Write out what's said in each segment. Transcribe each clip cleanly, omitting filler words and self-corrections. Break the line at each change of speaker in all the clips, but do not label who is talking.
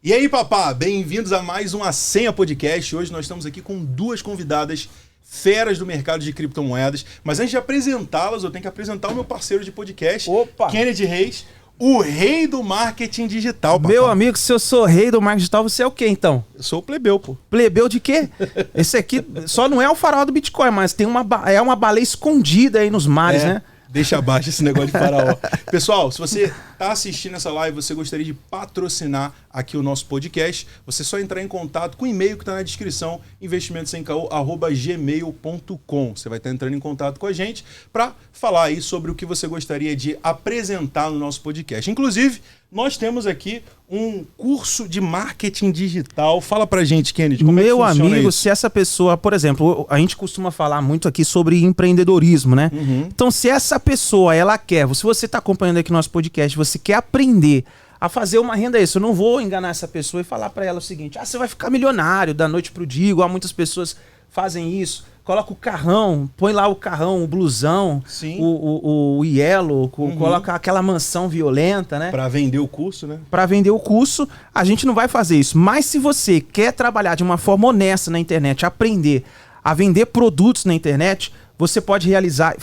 E aí, papá, bem-vindos a mais uma Senha Podcast. Hoje nós estamos aqui com duas convidadas feras do mercado de criptomoedas. Mas antes de apresentá-las, eu tenho que apresentar o meu parceiro de podcast, Kennedy Reis, o rei do marketing digital, papá.
Meu amigo, se eu sou rei do marketing digital, você é o quê, então?
Eu sou o plebeu, pô.
Plebeu de quê? Esse aqui só não é o farol do Bitcoin, mas tem uma baleia escondida aí nos mares, né?
Deixa abaixo esse negócio de faraó. Pessoal, se você está assistindo essa live, você gostaria de patrocinar aqui o nosso podcast, você só entrar em contato com o e-mail que está na descrição, investimentosemcaô@gmail.com. Você vai estar entrando em contato com a gente para falar aí sobre o que você gostaria de apresentar no nosso podcast. Inclusive, nós temos aqui um curso de marketing digital. Fala pra gente, Kennedy, como é que funciona
amigo,
isso?
Se essa pessoa, por exemplo, a gente costuma falar muito aqui sobre empreendedorismo, né? Então, se essa pessoa, ela quer, se você está acompanhando aqui nosso podcast, você quer aprender a fazer uma renda extra, eu não vou enganar essa pessoa e falar para ela o seguinte: você vai ficar milionário da noite pro dia, igual muitas pessoas fazem isso. Coloca o carrão, põe lá o carrão, o blusão, o yellow, coloca aquela mansão violenta, né?
Para vender o curso, né?
Para vender o curso, a gente não vai fazer isso. Mas se você quer trabalhar de uma forma honesta na internet, aprender a vender produtos na internet, você pode realizar,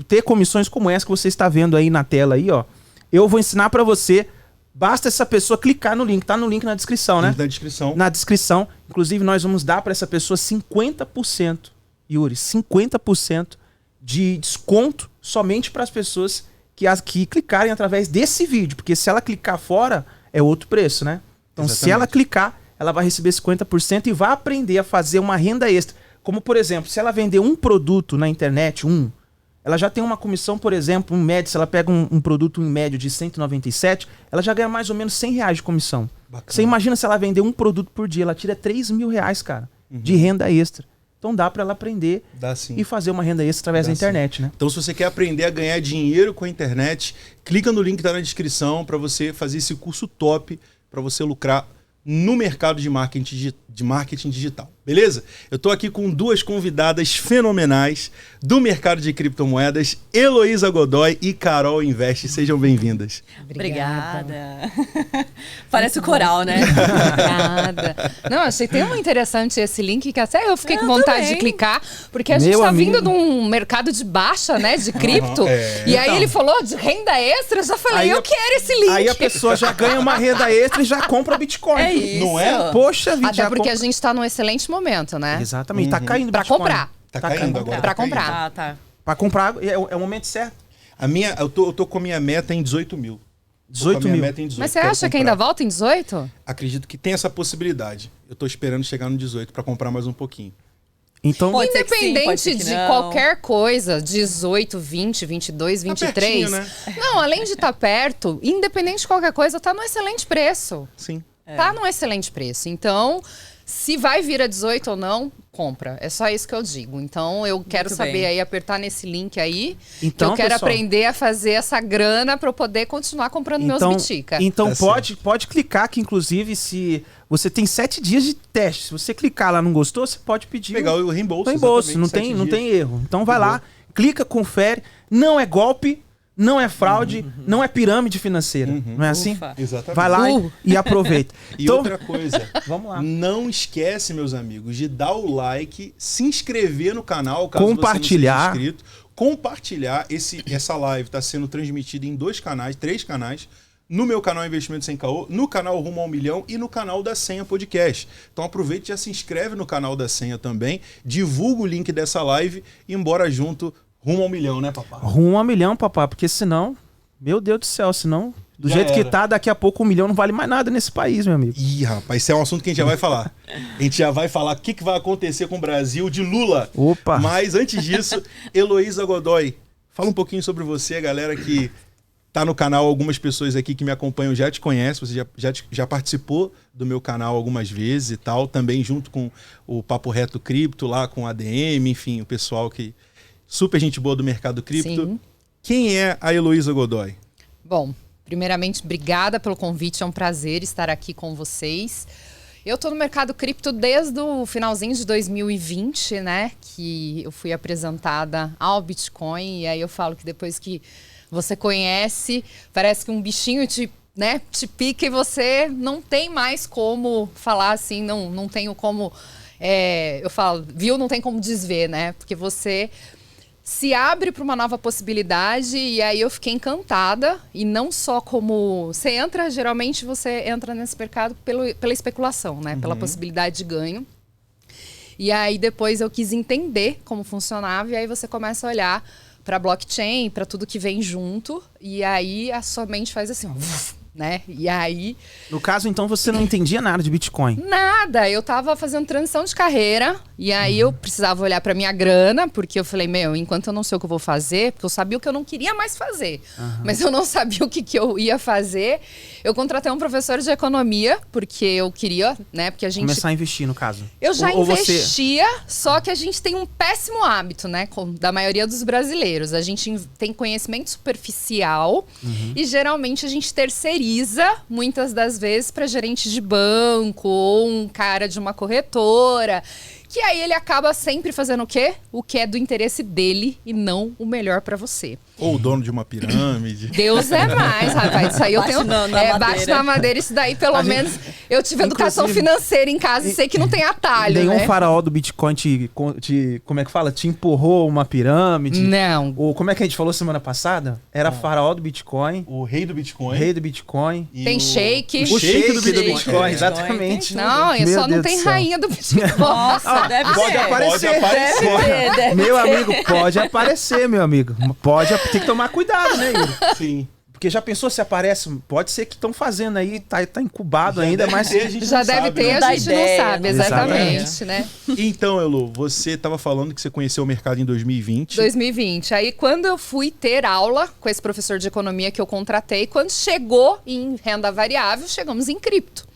ter comissões como essa que você está vendo aí na tela aí, ó. Eu vou ensinar para você. Basta essa pessoa clicar no link. Tá no link na descrição, né?
Na descrição.
Na descrição. Inclusive, nós vamos dar para essa pessoa 50%, Yuri, 50% de desconto somente para as pessoas que clicarem através desse vídeo. Porque se ela clicar fora, é outro preço, né? Então, se ela clicar, ela vai receber 50% e vai aprender a fazer uma renda extra. Como, por exemplo, se ela vender um produto na internet, ela já tem uma comissão, por exemplo, se ela pega um produto em médio de 197, ela já ganha mais ou menos R$100 de comissão. Bacana. Você imagina se ela vender um produto por dia, ela tira R$3.000, cara, de renda extra. Então dá para ela aprender e fazer uma renda extra através da internet, né?
Então, se você quer aprender a ganhar dinheiro com a internet, clica no link que tá na descrição para você fazer esse curso top, para você lucrar no mercado de marketing digital, beleza? Eu tô aqui com duas convidadas fenomenais do mercado de criptomoedas, Heloísa Godoy e Carol Invest. Sejam bem-vindas.
Obrigada. Parece o coral, né? Obrigada. Não, achei tão interessante esse link que até eu fiquei com vontade de clicar, porque a gente tá vindo de um mercado de baixa, né, de cripto, e aí ele falou de renda extra, eu já falei, eu quero esse link.
Aí a pessoa já ganha uma renda extra e já compra Bitcoin.
É isso.
Não é? Poxa vida.
Até porque a gente tá num excelente momento, né?
Exatamente. Tá caindo
pra
Bitcoin.
comprar.
Tá caindo agora.
Pra comprar. Tá.
Pra comprar é o momento certo.
Eu tô com a minha meta em 18 mil.
18 mil.
Mas você acha que ainda volta em 18?
Acredito que tem essa possibilidade. Eu tô esperando chegar no 18 para comprar mais um pouquinho.
Então,
independente de qualquer coisa, 18, 20, 22, 23.
Tá pertinho, né?
Não, além de estar perto, independente de qualquer coisa, tá no excelente preço.
Sim.
Tá num excelente preço. Então, se vai vir a 18 ou não, compra. É só isso que eu digo. Então, eu quero saber aí, apertar nesse link aí. Então, que eu quero aprender a fazer essa grana para eu poder continuar comprando meus Bitica.
Então, pode clicar que, inclusive, se você tem 7 dias de teste. Se você clicar lá e não gostou, você pode pedir
pegar o reembolso.
Não tem erro. Então, vai lá, clica, confere. Não é golpe. Não é fraude, não é pirâmide financeira. Não é assim?
Exatamente.
Vai lá e aproveita.
E outra coisa,
vamos lá.
Não esquece, meus amigos, de dar o like, se inscrever no canal, caso
compartilhar.
você não seja inscrito, compartilhar. Essa live está sendo transmitida em 3 canais. No meu canal Investimento Sem Caô, no canal Rumo ao Milhão e no canal da Senha Podcast. Então aproveite e já se inscreve no canal da Senha também, divulga o link dessa live e embora junto rumo ao milhão, né, papá?
Rumo ao milhão, papá, porque senão, meu Deus do céu, senão, do jeito que tá, daqui a pouco 1 milhão não vale mais nada nesse país, meu amigo.
Ih, rapaz, isso é um assunto que a gente já vai falar. A gente já vai falar o que vai acontecer com o Brasil de Lula.
Opa!
Mas antes disso, Heloísa Godoy, fala um pouquinho sobre você, galera que tá no canal, algumas pessoas aqui que me acompanham já te conhecem, você já participou do meu canal algumas vezes e tal, também junto com o Papo Reto Cripto, lá com a ADM, enfim, o pessoal que... Super gente boa do mercado cripto.
Sim.
Quem é a Heloísa Godoy?
Bom, primeiramente, obrigada pelo convite. É um prazer estar aqui com vocês. Eu estou no mercado cripto desde o finalzinho de 2020, né? Que eu fui apresentada ao Bitcoin. E aí eu falo que depois que você conhece, parece que um bichinho te né, te pica e você não tem mais como falar assim, não tenho como, eu falo, viu, não tem como desver, né? Porque você se abre para uma nova possibilidade e aí eu fiquei encantada. E não só como você entra, geralmente você entra nesse mercado pela especulação, né? Pela possibilidade de ganho. E aí depois eu quis entender como funcionava e aí você começa a olhar para blockchain, para tudo que vem junto e aí a sua mente faz assim, ó, né? E aí...
No caso, então, você não entendia nada de Bitcoin?
Nada, eu tava fazendo transição de carreira e aí eu precisava olhar pra minha grana, porque eu falei, enquanto eu não sei o que eu vou fazer, porque eu sabia o que eu não queria mais fazer, mas eu não sabia o que eu ia fazer, eu contratei um professor de economia, porque eu queria, né, porque a gente...
Começar a investir, no caso.
Eu já
Ou
investia, só que a gente tem um péssimo hábito, né, da maioria dos brasileiros. A gente tem conhecimento superficial e geralmente a gente terceiriza muitas das vezes para gerente de banco ou um cara de uma corretora, que aí ele acaba sempre fazendo o quê? O que é do interesse dele e não o melhor para você.
Ou o dono de uma pirâmide.
Deus é mais, rapaz. Isso aí eu tenho... bate na madeira. Isso daí, pelo menos, eu tive educação financeira em casa e sei que não tem atalho,
nenhum
né?
faraó do Bitcoin como é que fala? Te empurrou uma pirâmide?
Não.
Ou como é que a gente falou semana passada? Era faraó do Bitcoin.
O rei do Bitcoin.
Rei do Bitcoin.
Tem shake.
O shake do Bitcoin,
Bitcoin.
exatamente.
Não,
Meu
só não
Deus
tem
do céu.
rainha do Bitcoin.
Nossa, deve
Pode
ser.
aparecer. Meu amigo, pode aparecer, meu amigo. Tem que tomar cuidado, né, Yuri?
Sim.
Porque já pensou se aparece? Pode ser que estão fazendo aí, tá incubado
Já
ainda,
deve
mas...
ter, a gente
Já
não
deve
sabe,
ter,
né?
a
dá
gente
ideia,
não sabe,
né?
exatamente, né?
Então, Elo, você estava falando que você conheceu o mercado em 2020.
2020. Aí, quando eu fui ter aula com esse professor de economia que eu contratei, quando chegou em renda variável, chegamos em cripto.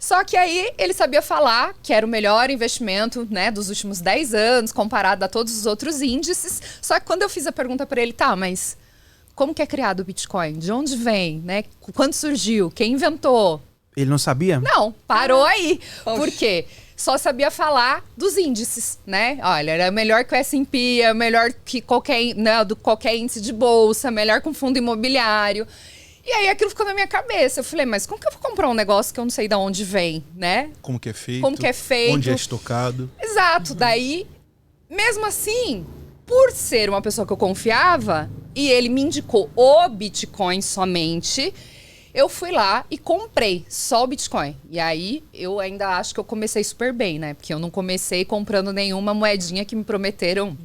Só que aí ele sabia falar que era o melhor investimento, né, dos últimos 10 anos, comparado a todos os outros índices. Só que quando eu fiz a pergunta para ele, tá, mas como que é criado o Bitcoin? De onde vem, né? Quando surgiu? Quem inventou?
Ele não sabia?
Não, parou aí.
Oxe.
Por quê? Só sabia falar dos índices, né? Olha, era melhor que o S&P, é melhor que qualquer índice de bolsa, melhor que um fundo imobiliário. E aí aquilo ficou na minha cabeça. Eu falei, mas como que eu vou comprar um negócio que eu não sei de onde vem, né?
Como que é feito?
Como que é feito?
Onde é estocado?
Exato. Daí, mesmo assim, por ser uma pessoa que eu confiava, e ele me indicou o Bitcoin somente, eu fui lá e comprei só o Bitcoin. E aí, eu ainda acho que eu comecei super bem, né? Porque eu não comecei comprando nenhuma moedinha que me prometeram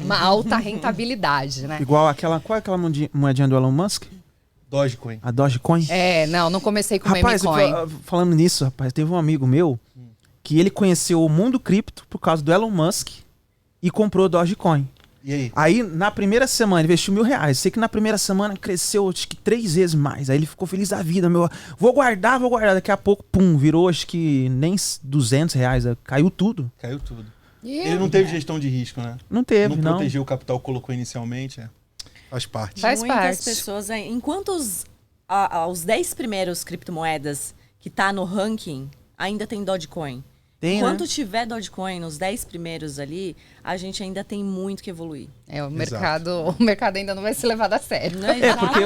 uma alta rentabilidade, né?
Igual qual é aquela moedinha do Elon Musk?
Dogecoin.
A Dogecoin?
Não comecei com
Rapaz,
memecoin.
falando nisso, rapaz, teve um amigo meu que ele conheceu o mundo cripto por causa do Elon Musk e comprou Dogecoin.
E aí?
Aí, na primeira semana, ele investiu R$1.000. Sei que na primeira semana cresceu, acho que 3 vezes mais. Aí ele ficou feliz da vida, meu. Vou guardar. Daqui a pouco, pum, virou, acho que nem R$200. Caiu tudo.
Caiu tudo. Ele não teve gestão de risco, né?
Não teve,
Não
não.
protegeu o capital que colocou inicialmente. Faz parte.
Faz
Muitas
parte.
pessoas, enquanto os 10 primeiros criptomoedas que tá no ranking, ainda tem Dogecoin.
Tem,
Enquanto
né?
tiver Dogecoin nos 10 primeiros ali, a gente ainda tem muito que evoluir.
O mercado ainda não vai ser levado a sério.
Né?
É, porque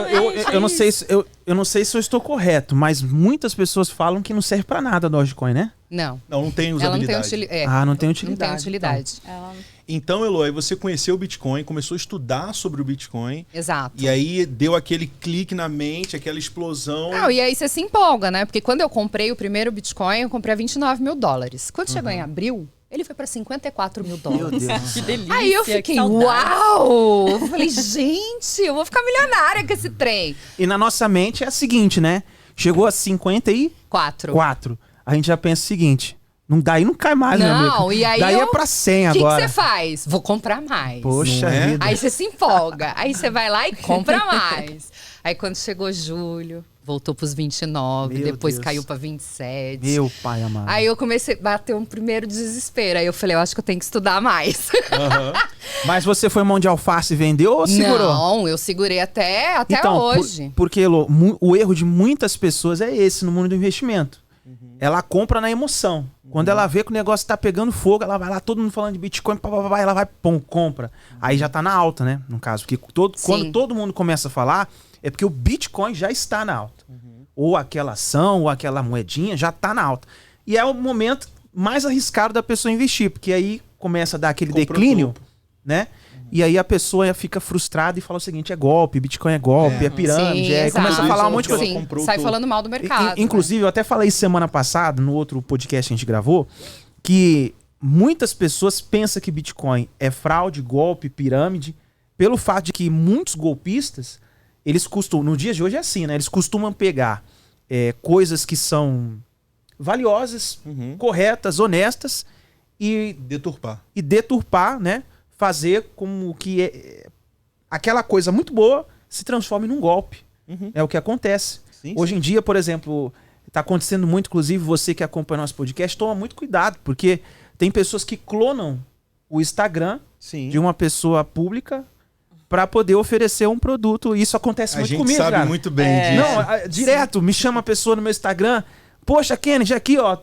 eu não sei se eu não sei se eu estou correto, mas muitas pessoas falam que não serve pra nada a Dogecoin, né?
Não.
Não tem
Ela não tem
usabilidade.
utilidade.
Ah, não tem
Não
utilidade.
tem utilidade.
Então, Elo, aí você conheceu o Bitcoin, começou a estudar sobre o Bitcoin.
Exato.
E aí deu aquele clique na mente, aquela explosão.
Não, e aí você se empolga, né? Porque quando eu comprei o primeiro Bitcoin, eu comprei a $29 mil. Quando chegou em abril, ele foi para $54 mil.
Meu Deus.
Que delícia.
Aí eu
que
fiquei,
saudade.
uau! Eu falei, gente, eu vou ficar milionária com esse trem.
E na nossa mente é a seguinte, né? Chegou a 54.
4.
A gente já pensa o seguinte: daí não cai mais, meu amigo.
Não, e aí
daí é pra 100
O que
agora.
você faz? Vou comprar mais.
Poxa
Não é?
vida.
Aí você se empolga. Aí você vai lá e compra mais. Aí quando chegou julho, voltou pros 29,
Meu
depois
Deus.
caiu pra 27.
Meu pai amado.
Aí eu comecei a bater um primeiro desespero. Aí eu falei, eu acho que eu tenho que estudar mais.
Aham.
Mas você foi mão de alface e vendeu ou segurou?
Não, eu segurei até
Então,
hoje.
porque Elô, o erro de muitas pessoas é esse no mundo do investimento. ela compra na emoção. Quando ela vê que o negócio tá pegando fogo, ela vai lá, todo mundo falando de Bitcoin, ela vai, pum, compra. Aí já tá na alta, né? No caso, porque quando todo mundo começa a falar, é porque o Bitcoin já está na alta. Ou aquela ação, ou aquela moedinha já tá na alta. E é o momento mais arriscado da pessoa investir, porque aí começa a dar aquele declínio, né? E aí a pessoa fica frustrada e fala o seguinte, é golpe, Bitcoin é golpe, é pirâmide, começa a falar um monte de coisa.
Sim, sai falando mal do mercado.
Inclusive, eu até falei semana passada, no outro podcast que a gente gravou, que muitas pessoas pensam que Bitcoin é fraude, golpe, pirâmide, pelo fato de que muitos golpistas, eles costumam, no dia de hoje é assim, né? Eles costumam pegar coisas que são valiosas, corretas, honestas e deturpar, né? Fazer como que aquela coisa muito boa se transforme num golpe. É o que acontece. Hoje em dia, por exemplo, está acontecendo muito, inclusive você que acompanha nosso podcast, toma muito cuidado, porque tem pessoas que clonam o Instagram de uma pessoa pública para poder oferecer um produto. Isso acontece muito comigo, cara.
A gente sabe muito bem disso.
Não, direto, me chama a pessoa no meu Instagram... Poxa, Kennedy, aqui, ó,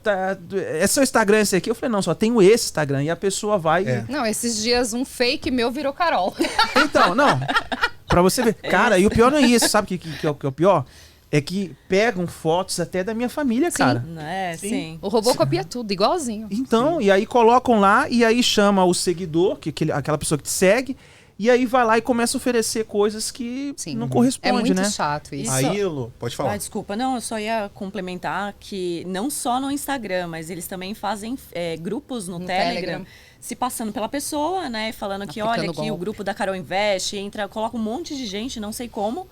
é seu Instagram esse aqui? Eu falei, não, só tenho esse Instagram. E a pessoa vai...
Não, esses dias um fake meu virou Carol.
Então, não. Pra você ver. Cara, e o pior não é isso. Sabe o que é o pior? É que pegam fotos até da minha família, cara.
Sim.
O robô copia tudo, igualzinho.
Então, e aí colocam lá, e aí chama o seguidor, aquela pessoa que te segue, e aí vai lá e começa a oferecer coisas que não correspondem, né?
É muito chato isso.
Aí, Elô, pode falar.
Desculpa, não, eu só ia complementar que não só no Instagram, mas eles também fazem grupos no Telegram, se passando pela pessoa, né? Falando que, olha, aqui o grupo da Carol Invest, coloca um monte de gente, não sei como,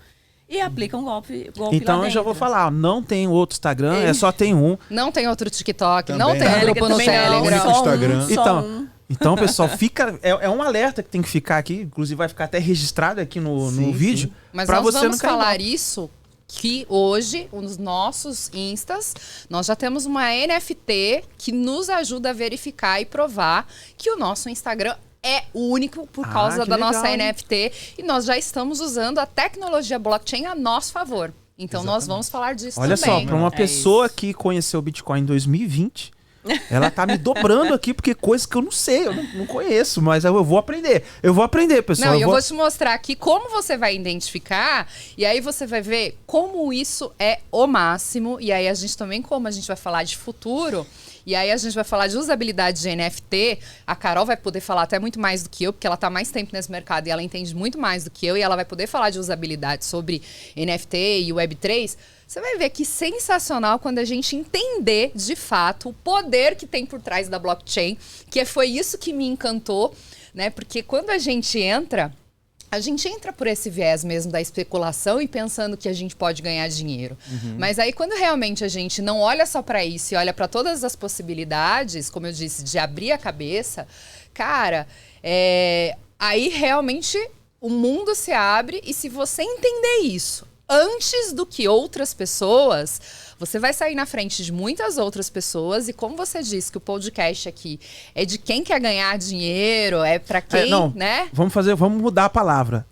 e aplica um golpe
então
lá
eu já vou falar, não tem outro Instagram, só tem um.
Não tem outro TikTok,
também.
não tem grupo no Telegram.
Instagram.
Então, pessoal, fica. É um alerta que tem que ficar aqui. Inclusive, vai ficar até registrado aqui no vídeo.
Mas nós vamos falar isso que hoje, nos nossos Instas, nós já temos uma NFT que nos ajuda a verificar e provar que o nosso Instagram é único por causa da nossa NFT. E nós já estamos usando a tecnologia blockchain a nosso favor. Então, nós vamos falar disso também.
Olha só, para uma pessoa que conheceu o Bitcoin em 2020... Ela tá me dobrando aqui, porque coisas que eu não sei, eu não conheço, mas eu vou aprender. Eu vou aprender, pessoal.
Não, eu vou te mostrar aqui como você vai identificar, e aí você vai ver como isso é o máximo. E aí a gente também, como a gente vai falar de futuro, e aí a gente vai falar de usabilidade de NFT, a Carol vai poder falar até muito mais do que eu, porque ela tá mais tempo nesse mercado e ela entende muito mais do que eu, e ela vai poder falar de usabilidade sobre NFT e Web3. Você vai ver que sensacional quando a gente entender, de fato, o poder que tem por trás da blockchain, que foi isso que me encantou, né? Porque quando a gente entra por esse viés mesmo da especulação e pensando que a gente pode ganhar dinheiro. Mas aí quando realmente a gente não olha só para isso e olha para todas as possibilidades, como eu disse, de abrir a cabeça, cara, aí realmente o mundo se abre, e se você entender isso antes do que outras pessoas, você vai sair na frente de muitas outras pessoas. E como você disse que o podcast aqui é de quem quer ganhar dinheiro, é pra quem, né?
Vamos mudar a palavra.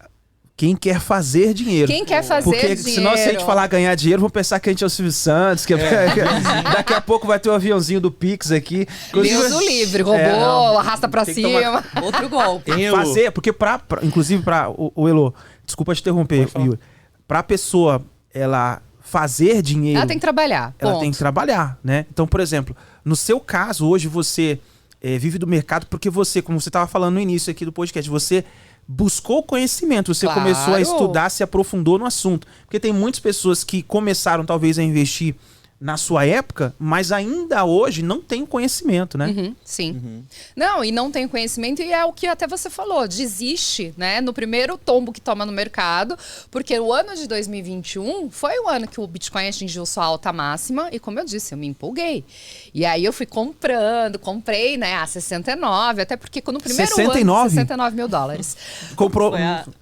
Quem quer fazer dinheiro.
Quem quer fazer dinheiro.
Porque senão, se a gente falar ganhar dinheiro, vão pensar que a gente é o Silvio Santos, que daqui a pouco vai ter o aviãozinho do Pix aqui.
Deus o livre, roubou, arrasta pra cima.
Outro golpe.
Fazer, porque inclusive pra o Elô, desculpa te interromper, Yuri. Pra pessoa, ela fazer dinheiro...
Ela tem que trabalhar,
Ela tem que trabalhar, né? Então, por exemplo, no seu caso, hoje você vive do mercado porque você, como você estava falando no início aqui do podcast, você buscou conhecimento, você começou a estudar, se aprofundou no assunto. Porque tem muitas pessoas que começaram, talvez, a investir na sua época, mas ainda hoje não tem conhecimento, né?
Sim. Não, e não tem conhecimento, e é o que até você falou, desiste, né? No primeiro tombo que toma no mercado, porque o ano de 2021 foi o ano que o Bitcoin atingiu sua alta máxima, e como eu disse, eu me empolguei. E aí eu fui comprei, né, a 69, até porque no primeiro
69?
ano, 69 mil dólares.
Comprou...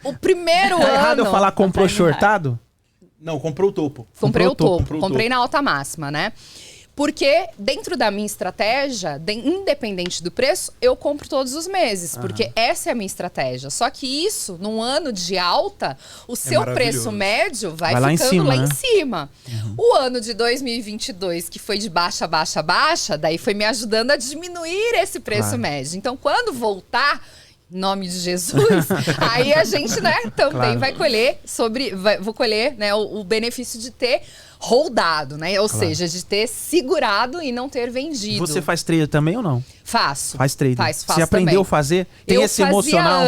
O primeiro ano...
Tá errado eu falar comprou shortado?
Não, comprou o topo.
Comprei o topo. Comprei na alta máxima, né? Porque dentro da minha estratégia, independente do preço, eu compro todos os meses. Porque essa é a minha estratégia. Só que isso, num ano de alta, o seu preço médio vai ficando lá em cima. O ano de 2022, que foi de baixa, daí foi me ajudando a diminuir esse preço médio. Então, quando voltar... Em nome de Jesus, aí a gente, né, também vai colher vou colher, né, o benefício de ter holdado, né? Ou seja, de ter segurado e não ter vendido.
Você faz trade também ou não?
Faço.
Faz trade.
Faço
Você aprendeu a fazer? Tem esse emocional?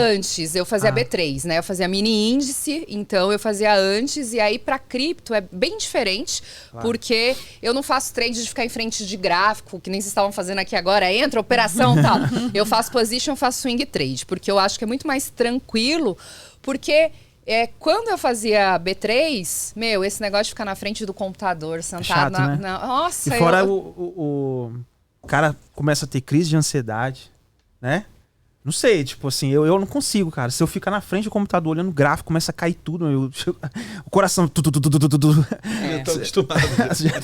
Eu fazia B3, né? Eu fazia mini índice, então eu fazia antes. E aí, para cripto, é bem diferente, porque eu não faço trade de ficar em frente de gráfico, que nem vocês estavam fazendo aqui agora. Entra, operação e tal. Eu faço position, faço swing trade, porque eu acho que é muito mais tranquilo, porque... quando eu fazia B3, esse negócio de ficar na frente do computador, sentado
chato, né?
Nossa,
e fora o cara começa a ter crise de ansiedade, né? Não sei, tipo assim, eu não consigo, cara. Se eu ficar na frente do computador olhando o gráfico, começa a cair tudo. O coração...
Eu tô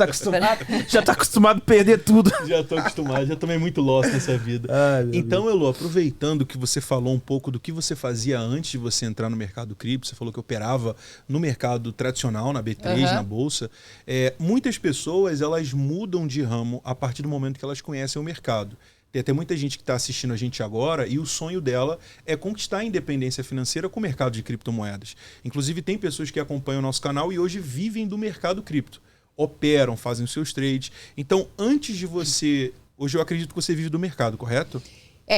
acostumado.
Já tá acostumado a perder tudo.
Já tô acostumado, já tomei muito loss nessa vida. Então, Elo, aproveitando que você falou um pouco do que você fazia antes de você entrar no mercado cripto, você falou que operava no mercado tradicional, na B3, na Bolsa. Muitas pessoas, elas mudam de ramo a partir do momento que elas conhecem o mercado. Tem até muita gente que está assistindo a gente agora e o sonho dela é conquistar a independência financeira com o mercado de criptomoedas. Inclusive, tem pessoas que acompanham o nosso canal e hoje vivem do mercado cripto. Operam, fazem os seus trades. Então, antes de você... Hoje eu acredito que você vive do mercado, correto?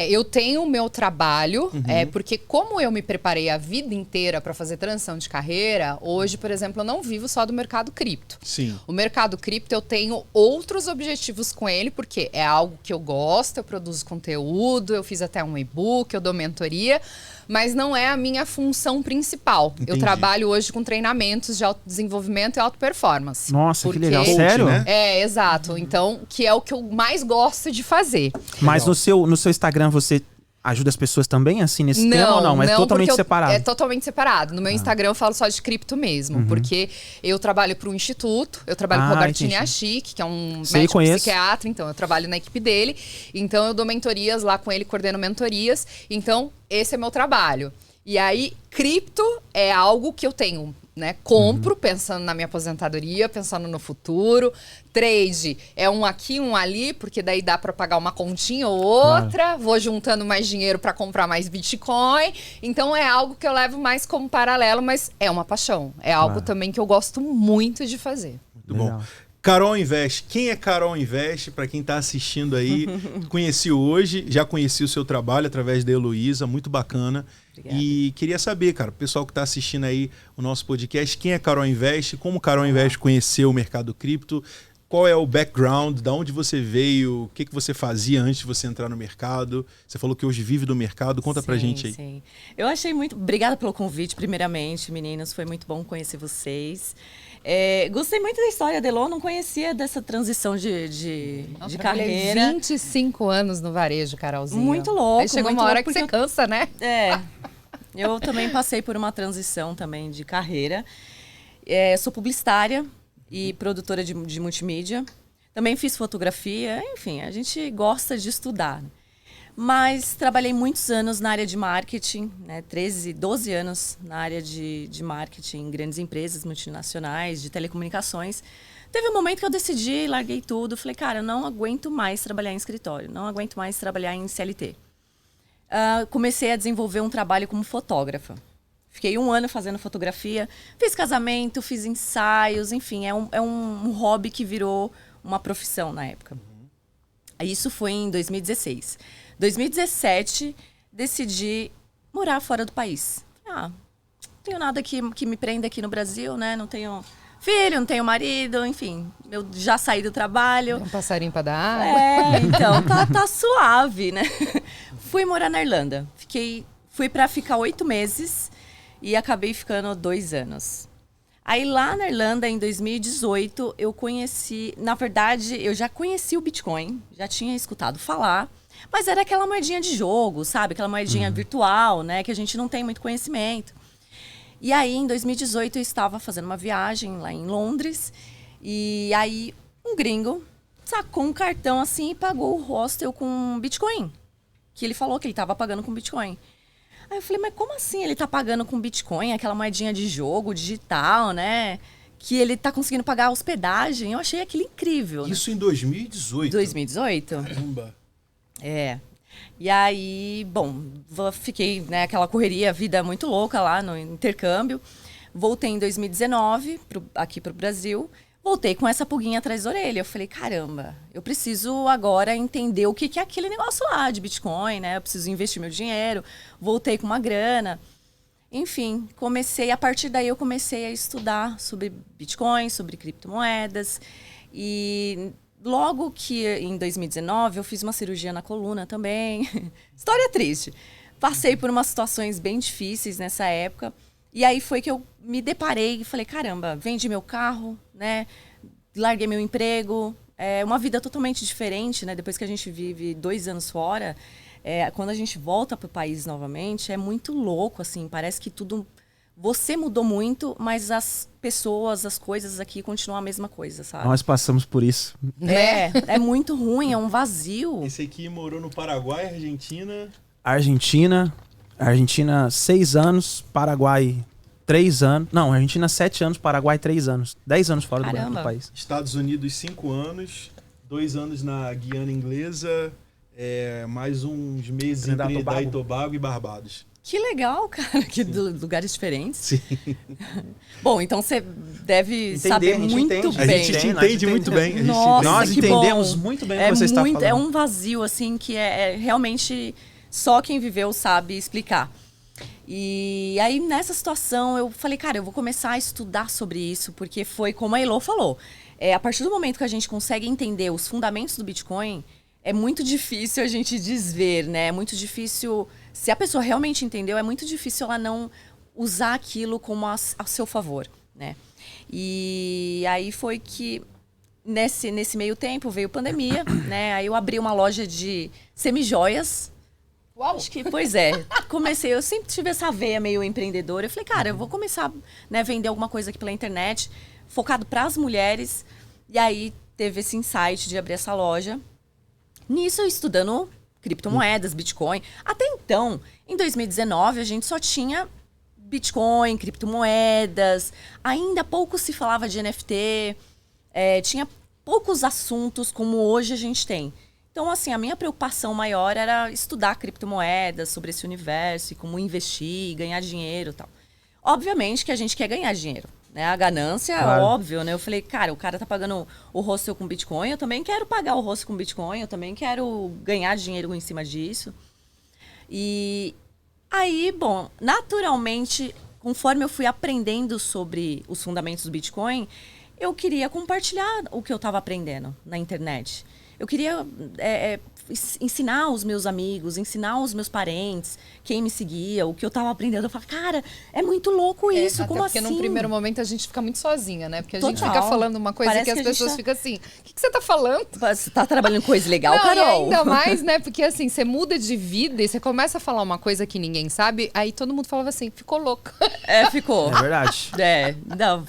Eu tenho o meu trabalho, porque como eu me preparei a vida inteira para fazer transição de carreira, hoje, por exemplo, eu não vivo só do mercado cripto.
Sim.
O mercado cripto, eu tenho outros objetivos com ele, porque é algo que eu gosto, eu produzo conteúdo, eu fiz até um e-book, eu dou mentoria, mas não é a minha função principal.
Entendi.
Eu trabalho hoje com treinamentos de autodesenvolvimento e auto-performance.
Nossa, que legal. Sério?
Né?
Exato. Então, que é o que eu mais gosto de fazer.
Mas no seu Instagram você ajuda as pessoas também, assim, nesse tema ou não? É totalmente separado?
É totalmente separado. No meu Instagram eu falo só de cripto mesmo, porque eu trabalho para um instituto, eu trabalho com o Robertinho Achik, que é um médico psiquiatra, então eu trabalho na equipe dele, então eu dou mentorias lá com ele, coordeno mentorias, então esse é meu trabalho. E aí, cripto é algo que eu tenho, né? Compro pensando na minha aposentadoria, pensando no futuro. Trade é um aqui, um ali, porque daí dá para pagar uma continha ou outra. Vou juntando mais dinheiro para comprar mais Bitcoin. Então é algo que eu levo mais como paralelo, mas é uma paixão. É algo também que eu gosto muito de fazer.
Muito bom. Carol Invest. Quem é Carol Invest? Para quem está assistindo aí, conheci hoje, já conheci o seu trabalho através da Heloísa, muito bacana. Obrigada. E queria saber, cara, o pessoal que está assistindo aí o nosso podcast, quem é Carol Invest? Como Carol Invest conheceu o mercado cripto? Qual é o background? Da onde você veio? O que você fazia antes de você entrar no mercado? Você falou que hoje vive do mercado. Conta pra gente aí.
Sim. Eu achei muito... Obrigada pelo convite, primeiramente, meninos. Foi muito bom conhecer vocês. Gostei muito da história da Elo, não conhecia dessa transição de carreira.
25 anos no varejo, Carolzinha.
Muito louco.
Aí chegou uma hora que você cansa, né?
Eu também passei por uma transição também de carreira. Sou publicitária e produtora de multimídia. Também fiz fotografia. Enfim, a gente gosta de estudar. Mas trabalhei muitos anos na área de marketing, né? 12 anos na área de marketing em grandes empresas multinacionais, de telecomunicações. Teve um momento que eu decidi, larguei tudo, falei, cara, eu não aguento mais trabalhar em escritório, não aguento mais trabalhar em CLT. Comecei a desenvolver um trabalho como fotógrafa. Fiquei 1 ano fazendo fotografia, fiz casamento, fiz ensaios, enfim, é um hobby que virou uma profissão na época. Isso foi em 2016. 2017, decidi morar fora do país. Não tenho nada que me prenda aqui no Brasil, né? Não tenho filho, não tenho marido, enfim. Eu já saí do trabalho.
Tem um passarinho para dar água.
Então, tá suave, né? Fui morar na Irlanda. Fui para ficar 8 meses e acabei ficando 2 anos. Aí lá na Irlanda, em 2018, eu conheci... Na verdade, eu já conheci o Bitcoin, já tinha escutado falar, mas era aquela moedinha de jogo, sabe? Aquela moedinha virtual, né? Que a gente não tem muito conhecimento. E aí, em 2018, eu estava fazendo uma viagem lá em Londres, e aí um gringo sacou um cartão assim e pagou o hostel com Bitcoin. Que ele falou que ele tava pagando com Bitcoin. Aí eu falei, mas como assim ele tá pagando com Bitcoin? Aquela moedinha de jogo digital, né? Que ele tá conseguindo pagar a hospedagem. Eu achei aquilo incrível.
Isso em 2018?
2018.
Caramba.
E aí, bom, fiquei, né, aquela correria, vida muito louca lá no intercâmbio. Voltei em 2019 aqui pro Brasil. Voltei com essa pulguinha atrás da orelha. Eu falei, caramba, eu preciso agora entender o que é aquele negócio lá de Bitcoin, né? Eu preciso investir meu dinheiro. Voltei com uma grana. Enfim, a partir daí eu comecei a estudar sobre Bitcoin, sobre criptomoedas. E logo que em 2019 eu fiz uma cirurgia na coluna também. História triste. Passei por umas situações bem difíceis nessa época. E aí foi que eu me deparei e falei, caramba, vendi meu carro, né? Larguei meu emprego. É uma vida totalmente diferente, né? Depois que a gente vive 2 anos fora, quando a gente volta para o país novamente, é muito louco, assim. Parece que tudo... Você mudou muito, mas as pessoas, as coisas aqui continuam a mesma coisa, sabe?
Nós passamos por isso.
É muito ruim, é um vazio.
Esse aqui morou no Paraguai,
Argentina 6 anos, Paraguai 3 anos. Não, Argentina 7 anos, Paraguai 3 anos. 10 anos fora do país.
Estados Unidos 5 anos, 2 anos na Guiana Inglesa, mais uns meses em Trinidad e Tobago e Barbados.
Que legal, cara, que lugares diferentes.
Sim.
Bom, então você deve saber muito bem.
A gente te entende muito bem.
Nossa,
nós entendemos muito bem o que você está falando.
É um vazio, assim, que é realmente só quem viveu sabe explicar. E aí, nessa situação, eu falei, cara, eu vou começar a estudar sobre isso, porque foi como a Elo falou. A partir do momento que a gente consegue entender os fundamentos do Bitcoin, é muito difícil a gente desver, né? É muito difícil... Se a pessoa realmente entendeu, é muito difícil ela não usar aquilo como a seu favor, né? E aí foi que, nesse meio tempo, veio pandemia, né? Aí eu abri uma loja de semijoias.
Uau!
Acho que, pois comecei, eu sempre tive essa veia meio empreendedora. Eu falei, cara, eu vou começar, né, vender alguma coisa aqui pela internet, focado para as mulheres. E aí teve esse insight de abrir essa loja. Nisso, eu estudando criptomoedas, Bitcoin. Até então, em 2019, a gente só tinha Bitcoin, criptomoedas. Ainda pouco se falava de NFT. Tinha poucos assuntos como hoje a gente tem. Então, assim, a minha preocupação maior era estudar criptomoedas, sobre esse universo, e como investir, ganhar dinheiro e tal. Obviamente que a gente quer ganhar dinheiro, né? A ganância,
claro.
Óbvio, né? Eu falei, cara, o cara tá pagando o hostel com Bitcoin, eu também quero pagar o hostel com Bitcoin, eu também quero ganhar dinheiro em cima disso. E aí, bom, naturalmente, conforme eu fui aprendendo sobre os fundamentos do Bitcoin, eu queria compartilhar o que eu estava aprendendo na internet. Eu queria ensinar os meus amigos, ensinar os meus parentes, quem me seguia, o que eu tava aprendendo. Eu falava, cara, é muito louco isso, como assim?
Porque num primeiro momento a gente fica muito sozinha, né? Porque a gente
Total.
fica falando uma coisa
Parece
que as pessoas ficam assim, o que você tá falando?
Você tá trabalhando coisa legal,
Não,
Carol?
E ainda mais, né? Porque assim, você muda de vida e você começa a falar uma coisa que ninguém sabe, aí todo mundo falava assim, ficou louca.
Ficou.
É verdade.
Não,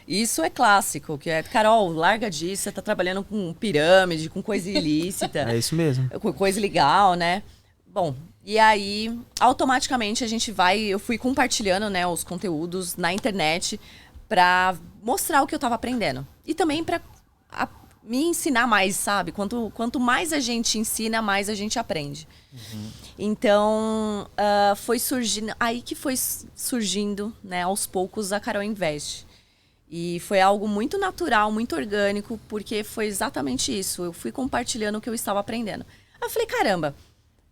isso é clássico, que Carol, larga disso, você tá trabalhando com pirâmide, com coisa ilícita.
É isso mesmo.
Com coisa legal, né? Bom, e aí, automaticamente, eu fui compartilhando, né, os conteúdos na internet pra mostrar o que eu tava aprendendo. E também pra me ensinar mais, sabe? Quanto mais a gente ensina, mais a gente aprende. Uhum. Então, foi surgindo, né, aos poucos, a Carol Invest. E foi algo muito natural, muito orgânico, porque foi exatamente isso. Eu fui compartilhando o que eu estava aprendendo. Aí eu falei, caramba,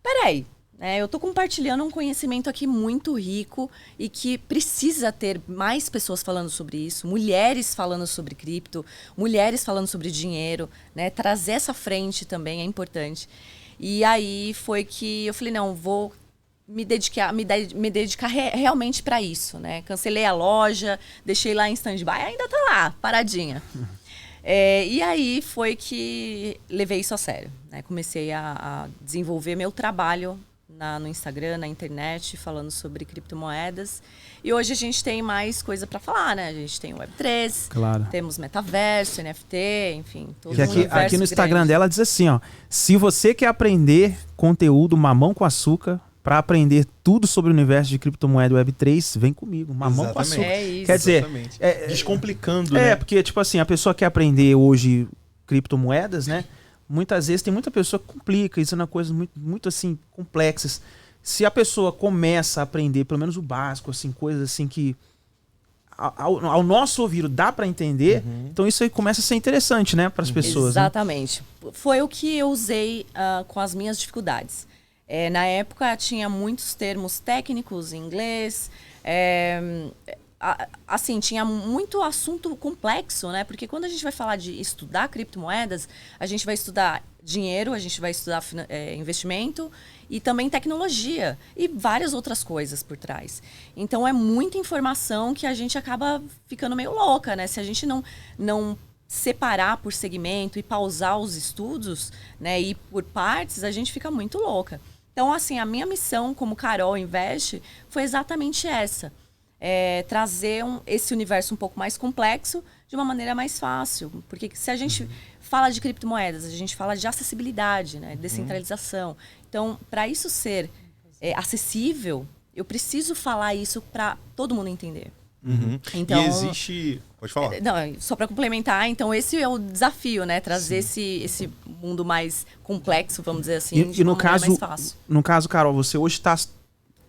peraí, né? Eu tô compartilhando um conhecimento aqui muito rico e que precisa ter mais pessoas falando sobre isso, mulheres falando sobre cripto, mulheres falando sobre dinheiro, né? Trazer essa frente também é importante. E aí foi que eu falei, não, vou me dedicar realmente para isso, né? Cancelei a loja, deixei lá em stand-by, ainda tá lá, paradinha. E aí foi que levei isso a sério, né? Comecei a desenvolver meu trabalho no Instagram, na internet, falando sobre criptomoedas. E hoje a gente tem mais coisa para falar, né? A gente tem o Web3,
claro.
Temos metaverso, NFT, enfim. Todo
aqui no Instagram dela diz assim, ó. Se você quer aprender conteúdo mamão com açúcar, para aprender tudo sobre o universo de criptomoeda Web3, vem comigo. Mamão com açúcar.
É isso.
Quer dizer,
descomplicando, né?
Porque, tipo assim, a pessoa quer aprender hoje criptomoedas, né? Muitas vezes tem muita pessoa que complica, isso é uma coisa muito, muito assim, complexas. Se a pessoa começa a aprender, pelo menos o básico, assim, coisas assim que ao nosso ouvido dá para entender, então isso aí começa a ser interessante, né, para as pessoas.
Exatamente. Né? Foi o que eu usei com as minhas dificuldades. Na época tinha muitos termos técnicos em inglês, assim, tinha muito assunto complexo, né? Porque quando a gente vai falar de estudar criptomoedas, a gente vai estudar dinheiro, a gente vai estudar investimento e também tecnologia e várias outras coisas por trás. Então é muita informação que a gente acaba ficando meio louca, né? Se a gente não separar por segmento e pausar os estudos, né, e por partes, a gente fica muito louca. Então, assim, a minha missão como Carol Invest foi exatamente essa. Trazer esse universo um pouco mais complexo de uma maneira mais fácil. Porque se a gente fala de criptomoedas, a gente fala de acessibilidade, né, descentralização. Então, para isso ser acessível, eu preciso falar isso para todo mundo entender.
Então, e existe... Pode falar.
Não, só para complementar, então esse é o desafio, né? Trazer esse mundo mais complexo, vamos dizer assim, de uma maneira mais fácil.
No caso, Carol, você hoje está...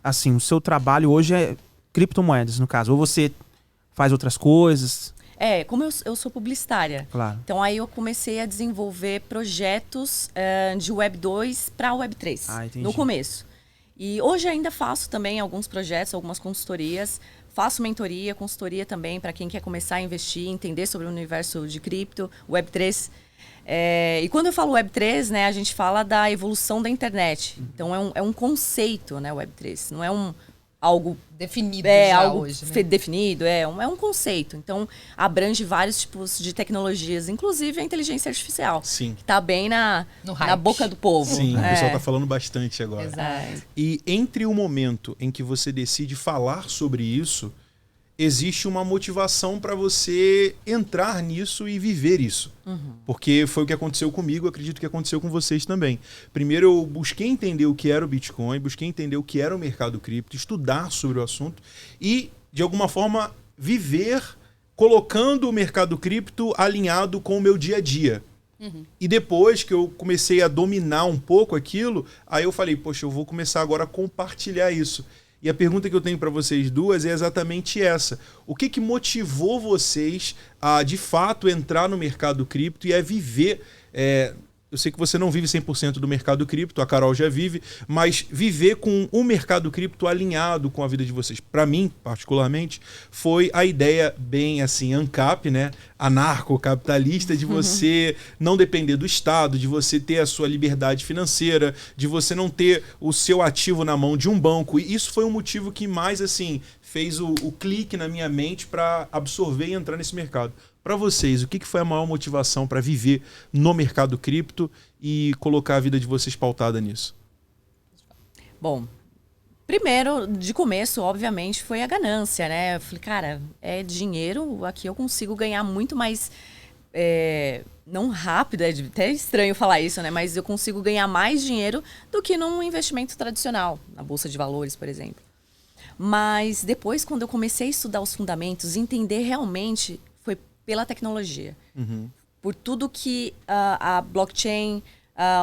Assim, o seu trabalho hoje é criptomoedas, no caso. Ou você faz outras coisas?
Como eu sou publicitária.
Claro.
Então aí eu comecei a desenvolver projetos de Web 2 para Web 3. No começo. E hoje ainda faço também alguns projetos, algumas consultorias. Faço mentoria, consultoria também para quem quer começar a investir, entender sobre o universo de cripto, Web3. E quando eu falo Web3, né, a gente fala da evolução da internet. Então é um conceito, né, Web3. Não é algo
definido
algo
hoje, né?
definido, é um conceito. Então abrange vários tipos de tecnologias, inclusive a inteligência artificial.
Sim.
Que está bem na boca do povo.
Sim, o pessoal está falando bastante agora.
Exato.
E entre o momento em que você decide falar sobre isso, existe uma motivação para você entrar nisso e viver isso. Porque foi o que aconteceu comigo, acredito que aconteceu com vocês também. Primeiro eu busquei entender o que era o Bitcoin, busquei entender o que era o mercado cripto, estudar sobre o assunto e, de alguma forma, viver colocando o mercado cripto alinhado com o meu dia a dia. E depois que eu comecei a dominar um pouco aquilo, aí eu falei, poxa, eu vou começar agora a compartilhar isso. E a pergunta que eu tenho para vocês duas é exatamente essa. O que motivou vocês a, de fato, entrar no mercado cripto e a viver... eu sei que você não vive 100% do mercado cripto, a Carol já vive, mas viver com o mercado cripto alinhado com a vida de vocês. Para mim, particularmente, foi a ideia bem assim, ANCAP, né? Anarcocapitalista, de você não depender do Estado, de você ter a sua liberdade financeira, de você não ter o seu ativo na mão de um banco. E isso foi um motivo que mais assim fez o clique na minha mente para absorver e entrar nesse mercado. Para vocês, o que foi a maior motivação para viver no mercado cripto e colocar a vida de vocês pautada nisso?
Bom, primeiro, de começo, obviamente, foi a ganância, né? Eu falei, cara, é dinheiro, aqui eu consigo ganhar muito mais, não rápido, é até estranho falar isso, né? Mas eu consigo ganhar mais dinheiro do que num investimento tradicional, na Bolsa de Valores, por exemplo. Mas depois, quando eu comecei a estudar os fundamentos, entender realmente... pela tecnologia. Por tudo que a blockchain,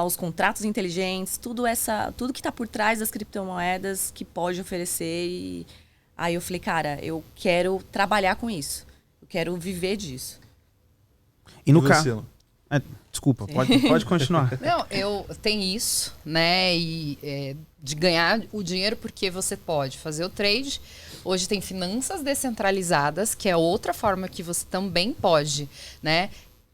os contratos inteligentes, tudo que está por trás das criptomoedas que pode oferecer. E aí eu falei, cara, eu quero trabalhar com isso. Eu quero viver disso.
E no caso... Desculpa, pode continuar.
Não, tem isso, né? E de ganhar o dinheiro porque você pode fazer o trade. Hoje tem finanças descentralizadas, que é outra forma que você também pode, né,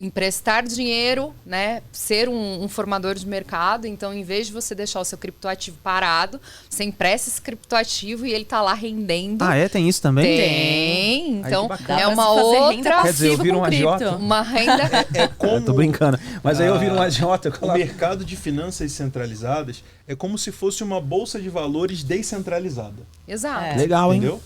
emprestar dinheiro, né? Ser um formador de mercado. Então, em vez de você deixar o seu criptoativo parado, você empresta esse criptoativo e ele tá lá rendendo.
Ah, tem isso também?
Tem. Então,
é
uma outra...
Quer dizer, eu viro um agiota?
Uma renda...
Eu tô brincando. Mas aí eu viro um agiota.
O mercado de finanças centralizadas é como se fosse uma bolsa de valores descentralizada.
Exato.
Legal, hein?
Entendeu?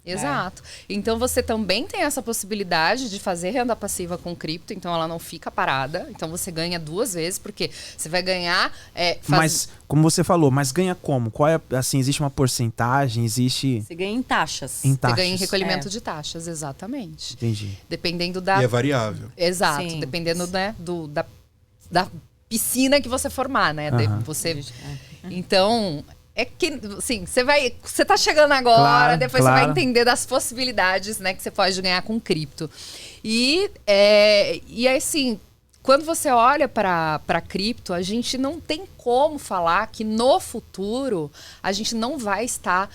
Exato. Então você também tem essa possibilidade de fazer renda passiva com cripto, então ela não fica parada. Então você ganha 2 vezes, porque você vai ganhar...
Mas, como você falou, mas ganha como? Qual é, assim, existe uma porcentagem, existe...
Você ganha em taxas.
Em taxas.
Você ganha em recolhimento de taxas, exatamente.
Entendi.
Dependendo da...
E é variável.
Exato.
Sim.
Dependendo, né, da piscina que você formar, né? Então... É que, assim, você tá chegando agora,
claro,
depois você vai entender das possibilidades, né, que você pode ganhar com cripto. E assim, quando você olha para cripto, a gente não tem como falar que no futuro a gente não vai estar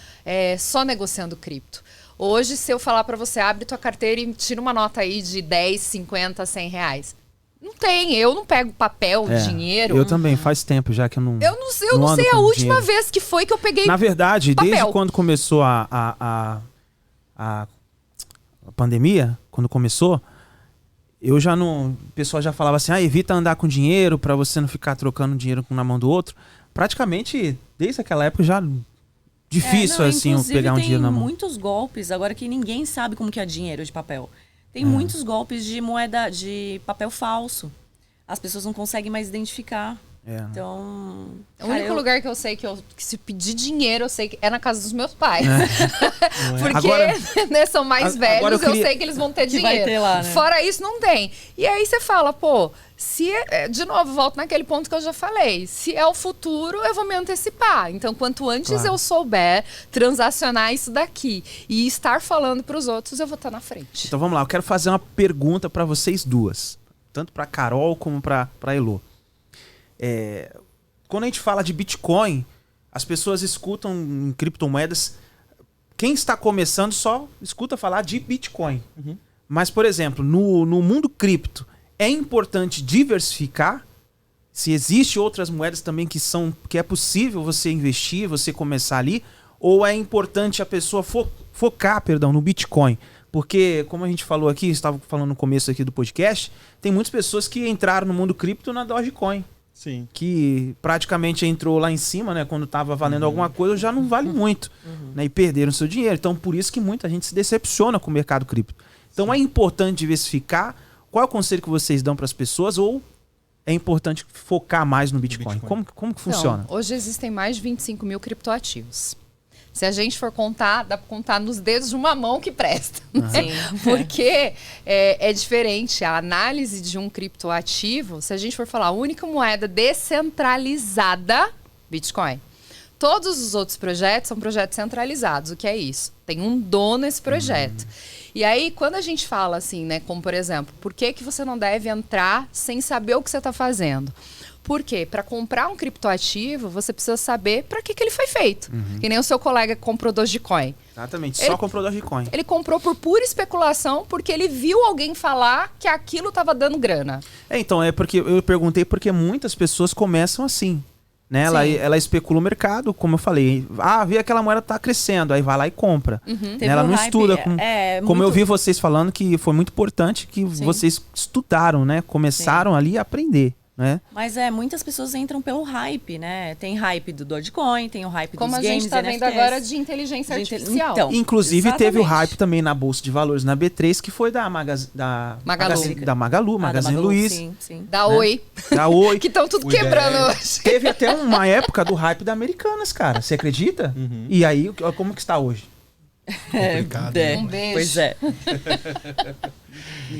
só negociando cripto. Hoje, se eu falar para você, abre tua carteira e tira uma nota aí de 10, 50, 100 reais. Não tem, eu não pego papel, dinheiro.
Eu também, faz tempo já que eu não.
Eu não sei a última vez que foi que eu peguei.
Na verdade,
papel.
Desde quando começou a pandemia, quando começou, eu já não. O pessoal já falava assim: evita andar com dinheiro pra você não ficar trocando dinheiro na mão do outro. Praticamente, desde aquela época já. Difícil, assim, pegar um dinheiro na mão.
Tem muitos golpes, agora que ninguém sabe como que é dinheiro de papel. Tem muitos golpes de moeda, de papel falso. As pessoas não conseguem mais identificar. Então...
O único lugar que eu sei que se pedir dinheiro, eu sei que é na casa dos meus pais. Porque
agora,
né, são mais velhos, eu sei que eles vão ter dinheiro.
Vai ter lá, né?
Fora isso, não tem. E aí você fala, pô, de novo, volto naquele ponto que eu já falei. Se é o futuro, eu vou me antecipar. Então, quanto antes eu souber transacionar isso daqui e estar falando para os outros, eu vou estar na frente.
Então vamos lá, eu quero fazer uma pergunta para vocês duas. Tanto para Carol como para Elô. Quando a gente fala de Bitcoin, as pessoas escutam em criptomoedas. Quem está começando só escuta falar de Bitcoin. Mas, por exemplo, no mundo cripto, é importante diversificar? Se existe outras moedas também que é possível você investir, você começar ali? Ou é importante a pessoa focar no Bitcoin? Porque, como a gente falou aqui, estava falando no começo aqui do podcast, tem muitas pessoas que entraram no mundo cripto na Dogecoin.
Sim.
Que praticamente entrou lá em cima, né? Quando estava valendo alguma coisa, já não vale muito. Né, e perderam seu dinheiro. Então, por isso que muita gente se decepciona com o mercado cripto. Então, é importante diversificar. Qual é o conselho que vocês dão para as pessoas? Ou é importante focar mais no Bitcoin? Como que funciona?
Então, hoje existem mais de 25 mil criptoativos. Se a gente for contar, dá para contar nos dedos de uma mão que presta. Né? Porque é diferente. A análise de um criptoativo, se a gente for falar a única moeda descentralizada, Bitcoin. Todos os outros projetos são projetos centralizados. O que é isso? Tem um dono esse projeto. E aí, quando a gente fala assim, né, como por exemplo, por que você não deve entrar sem saber o que você está fazendo? Por quê? Para comprar um criptoativo, você precisa saber para que ele foi feito. Que nem o seu colega que comprou Dogecoin.
Exatamente, só comprou Dogecoin.
Ele comprou por pura especulação, porque ele viu alguém falar que aquilo estava dando grana.
Então, porque eu perguntei porque muitas pessoas começam assim. Né? Ela especula o mercado, como eu falei. Vê aquela moeda tá crescendo, aí vai lá e compra. Ela não estuda. Como eu vi vocês falando, que foi muito importante que vocês estudaram, né? Começaram ali a aprender. Né?
Mas muitas pessoas entram pelo hype, né? Tem hype do Dogecoin, tem o hype
como
dos games,
como a gente está vendo agora de inteligência artificial.
Então, inclusive, teve o hype também na Bolsa de Valores, na B3, que foi da Magalu, Magazine Luiza.
Sim. Da Oi.
Da Oi.
Que estão tudo quebrando hoje.
Teve até uma época do hype da Americanas, cara. Você acredita? E aí, como que está hoje?
Complicado.
Um beijo.
Pois é.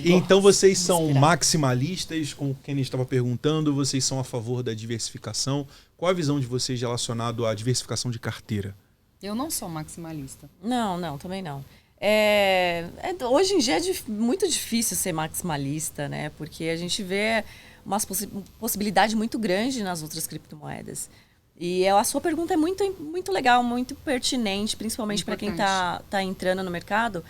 Então vocês são maximalistas, como quem estava perguntando, vocês são a favor da diversificação. Qual a visão de vocês relacionado à diversificação de carteira?
Eu não sou maximalista.
Não, também não. Hoje em dia é muito difícil ser maximalista, né? Porque a gente vê uma possibilidade muito grande nas outras criptomoedas. E a sua pergunta é muito, muito legal, muito pertinente, principalmente para quem está entrando no mercado,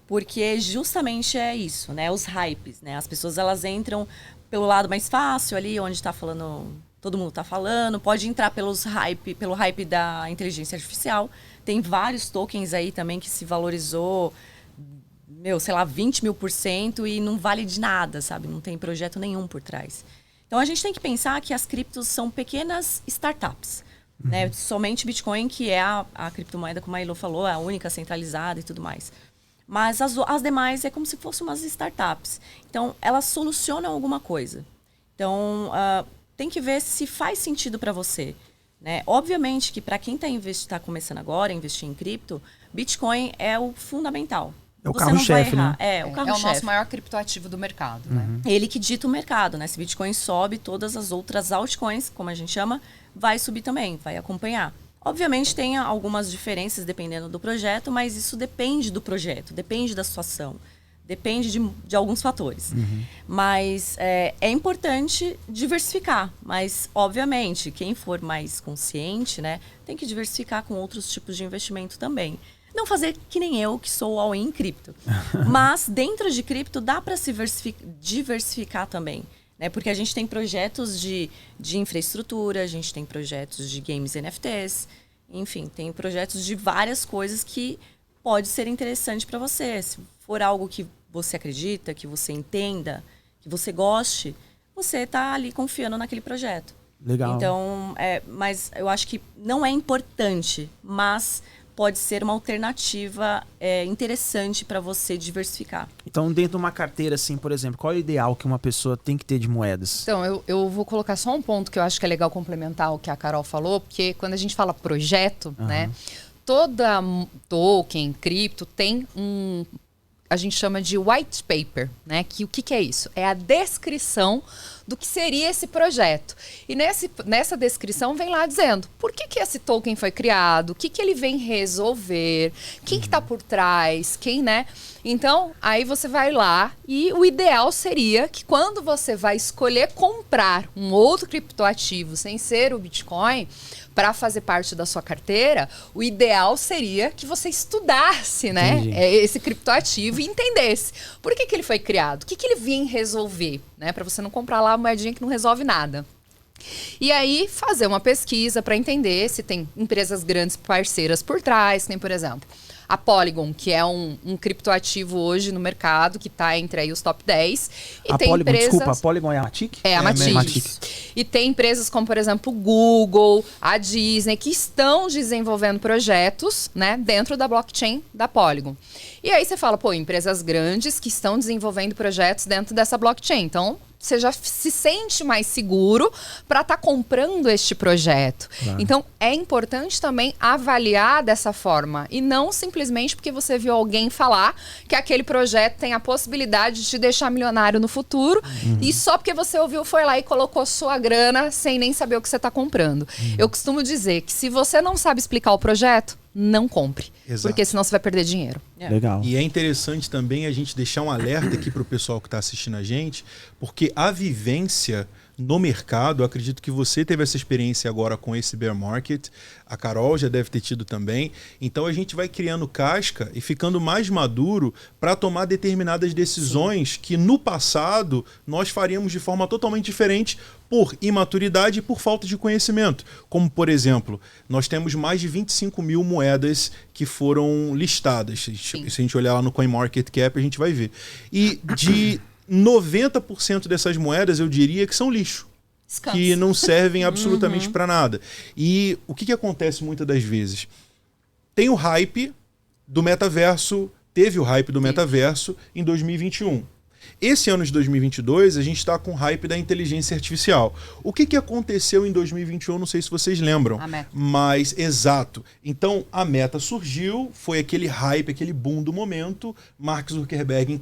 porque justamente é isso, né? Os hypes, né? As pessoas, elas entram pelo lado mais fácil ali, onde tá falando, todo mundo tá falando, pode entrar pelo hype da inteligência artificial. Tem vários tokens aí também que se valorizou, sei lá, 20.000% e não vale de nada, sabe? Não tem projeto nenhum por trás. Então, a gente tem que pensar que as criptos são pequenas startups. Né? Somente Bitcoin, que é a criptomoeda, como a Elo falou, a única centralizada e tudo mais. Mas as demais é como se fossem umas startups. Então, elas solucionam alguma coisa. Então, tem que ver se faz sentido para você. Né? Obviamente que para quem está começando agora a investir em cripto, Bitcoin é o fundamental.
É o carro-chefe, né?
É o carro-chefe.
É o nosso maior criptoativo do mercado, né?
Ele que dita o mercado, né? Se Bitcoin sobe, todas as outras altcoins, como a gente chama, vai subir também, vai acompanhar. Obviamente tem algumas diferenças dependendo do projeto, mas isso depende do projeto, depende da situação, depende de alguns fatores. Mas é importante diversificar, mas obviamente quem for mais consciente, né, tem que diversificar com outros tipos de investimento também. Não fazer que nem eu, que sou all-in em cripto. Mas dentro de cripto dá para se diversificar também. Né? Porque a gente tem projetos de infraestrutura, a gente tem projetos de games NFTs, enfim, tem projetos de várias coisas que pode ser interessante para você. Se for algo que você acredita, que você entenda, que você goste, você está ali confiando naquele projeto.
Legal.
Então, mas eu acho que não é importante, mas pode ser uma alternativa interessante para você diversificar.
Então, dentro de uma carteira, assim, por exemplo, qual é o ideal que uma pessoa tem que ter de moedas?
Então, eu vou colocar só um ponto que eu acho que é legal complementar o que a Carol falou, porque quando a gente fala projeto, né, toda token, cripto, tem a gente chama de white paper, né? Que o que é isso? É a descrição do que seria esse projeto. E nessa descrição vem lá dizendo por que esse token foi criado, o que ele vem resolver, quem que tá por trás, quem, né? Então, aí você vai lá e o ideal seria que quando você vai escolher comprar um outro criptoativo sem ser o Bitcoin, para fazer parte da sua carteira, o ideal seria que você estudasse, né, esse criptoativo e entendesse por que ele foi criado, o que ele vem resolver, né, para você não comprar lá uma moedinha que não resolve nada. E aí, fazer uma pesquisa para entender se tem empresas grandes parceiras por trás, tem, por exemplo, a Polygon, que é um criptoativo hoje no mercado, que está entre aí os top 10. E tem
Polygon,
empresas...
desculpa, a Polygon é a Matic?
É a Matic. E tem empresas como, por exemplo, o Google, a Disney, que estão desenvolvendo projetos, né, dentro da blockchain da Polygon. E aí você fala, pô, empresas grandes que estão desenvolvendo projetos dentro dessa blockchain. Então, você já se sente mais seguro para estar comprando este projeto. Claro. Então, é importante também avaliar dessa forma. E não simplesmente porque você viu alguém falar que aquele projeto tem a possibilidade de te deixar milionário no futuro. E só porque você ouviu, foi lá e colocou sua grana sem nem saber o que você está comprando. Eu costumo dizer que se você não sabe explicar o projeto, não compre. Exato. Porque senão você vai perder dinheiro.
Legal.
E é interessante também a gente deixar um alerta aqui para o pessoal que está assistindo a gente, porque a vivência no mercado, eu acredito que você teve essa experiência agora com esse bear market, a Carol já deve ter tido também, então a gente vai criando casca e ficando mais maduro para tomar determinadas decisões que no passado nós faríamos de forma totalmente diferente por imaturidade e por falta de conhecimento. Como, por exemplo, nós temos mais de 25 mil moedas que foram listadas. Se a gente olhar lá no CoinMarketCap, a gente vai ver. E de 90% dessas moedas, eu diria que são lixo. Descanso. Que não servem absolutamente para nada. E o que acontece muitas das vezes? Tem o hype do metaverso, teve o hype do metaverso em 2021. Esse ano de 2022, a gente está com o hype da inteligência artificial. O que aconteceu em 2021, não sei se vocês lembram.
A Meta.
Mas, exato. Então, a Meta surgiu, foi aquele hype, aquele boom do momento. Mark Zuckerberg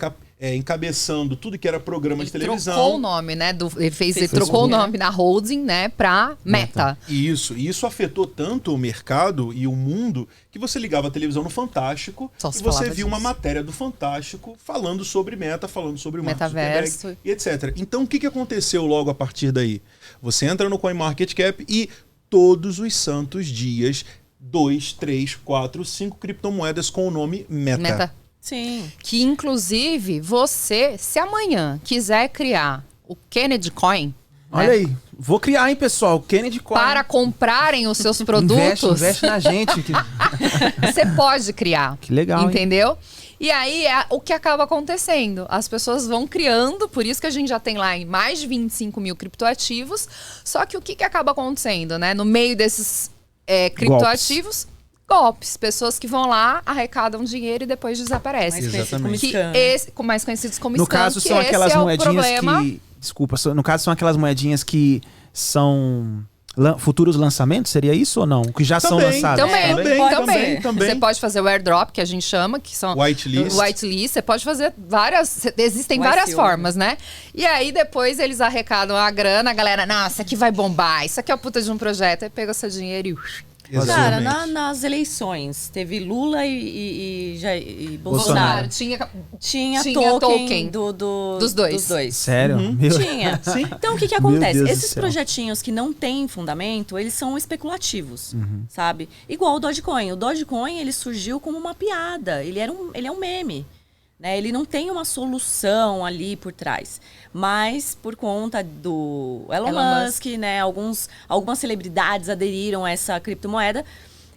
encabeçando tudo que era programa de televisão.
Trocou o nome, né? Ele trocou o nome da holding, né, para Meta.
Isso. E isso afetou tanto o mercado e o mundo que você ligava a televisão no Fantástico e você viu uma matéria do Fantástico falando sobre Meta, falando sobre o Mark Zuckerberg e etc. Então, o que aconteceu logo a partir daí? Você entra no CoinMarketCap e todos os santos dias, 2, 3, 4, 5 criptomoedas com o nome Meta.
Sim.
Que, inclusive, você, se amanhã quiser criar o Kennedy Coin...
Olha aí, vou criar, hein, pessoal, o Kennedy Coin.
Para comprarem os seus produtos...
Investe na gente.
Você pode criar.
Que legal,
entendeu? Hein? E aí, o que acaba acontecendo? As pessoas vão criando, por isso que a gente já tem lá em mais de 25 mil criptoativos. Só que o que acaba acontecendo, né? No meio desses criptoativos, golpes. Pessoas que vão lá, arrecadam dinheiro e depois desaparecem. Mais conhecidos como scam.
No caso, são aquelas moedinhas que... Desculpa, no caso, são aquelas moedinhas que são... futuros lançamentos, seria isso ou não? Que já são lançados?
Também. Você pode fazer o airdrop, que a gente chama, que são...
Whitelist.
Você pode fazer várias... Existem várias formas, né? E aí, depois, eles arrecadam a grana, a galera, nossa, isso aqui vai bombar, isso aqui é a puta de um projeto. Aí pega o seu dinheiro e...
Cara, nas eleições, teve Lula e Bolsonaro. Tinha token
dos dois.
Sério?
Tinha. Sim. Então, o que acontece? Esses projetinhos que não têm fundamento, eles são especulativos, sabe? Igual o Dogecoin. O Dogecoin, ele surgiu como uma piada. Ele é um meme. Né? Ele não tem uma solução ali por trás. Mas, por conta do Elon Musk, né? Algumas celebridades aderiram a essa criptomoeda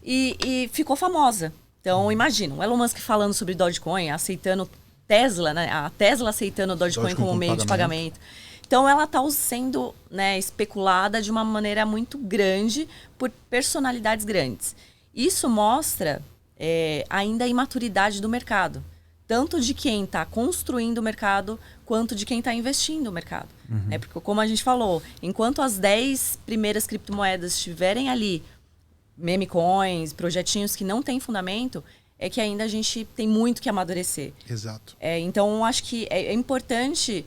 e ficou famosa. Então, imagina, o Elon Musk falando sobre Dogecoin, aceitando Tesla, né? A Tesla aceitando o Dogecoin como meio de pagamento. Então, ela está sendo, né, especulada de uma maneira muito grande por personalidades grandes. Isso mostra ainda a imaturidade do mercado. Tanto de quem está construindo o mercado, quanto de quem está investindo no mercado. Né? Porque, como a gente falou, enquanto as 10 primeiras criptomoedas estiverem ali, meme coins, projetinhos que não têm fundamento, é que ainda a gente tem muito que amadurecer.
Exato.
Então, acho que é importante...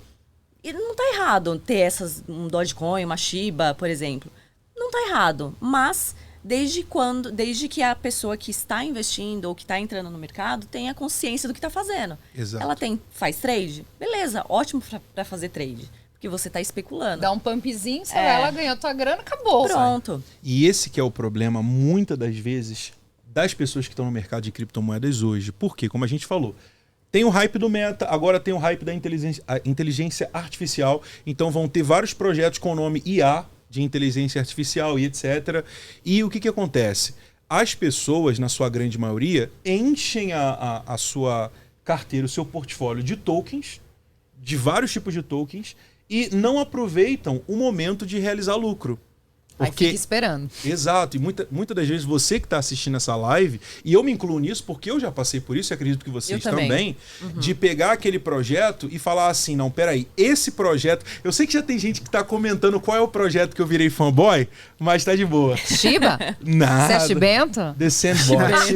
E não está errado ter um Dogecoin, uma Shiba, por exemplo. Não está errado, mas... Desde que a pessoa que está investindo ou que está entrando no mercado tenha consciência do que está fazendo.
Exato.
Ela faz trade? Beleza, ótimo para fazer trade. Porque você está especulando.
Dá um pumpzinho, você vai lá, ganhou tua grana, acabou.
Pronto.
E esse que é o problema, muitas das vezes, das pessoas que estão no mercado de criptomoedas hoje. Por quê? Como a gente falou, tem o hype do meta, agora tem o hype da inteligência artificial. Então vão ter vários projetos com o nome IA, de inteligência artificial e etc. E o que acontece? As pessoas, na sua grande maioria, enchem a sua carteira, o seu portfólio de tokens, de vários tipos de tokens, e não aproveitam o momento de realizar lucro.
Porque... Aí fica esperando.
Exato. E muitas das vezes você que está assistindo essa live, e eu me incluo nisso porque eu já passei por isso e acredito que vocês também, de pegar aquele projeto e falar assim, não, peraí, esse projeto... Eu sei que já tem gente que está comentando qual é o projeto que eu virei fanboy, mas tá de boa.
Shiba?
Nada.
Sete Bento?
The Sandbox.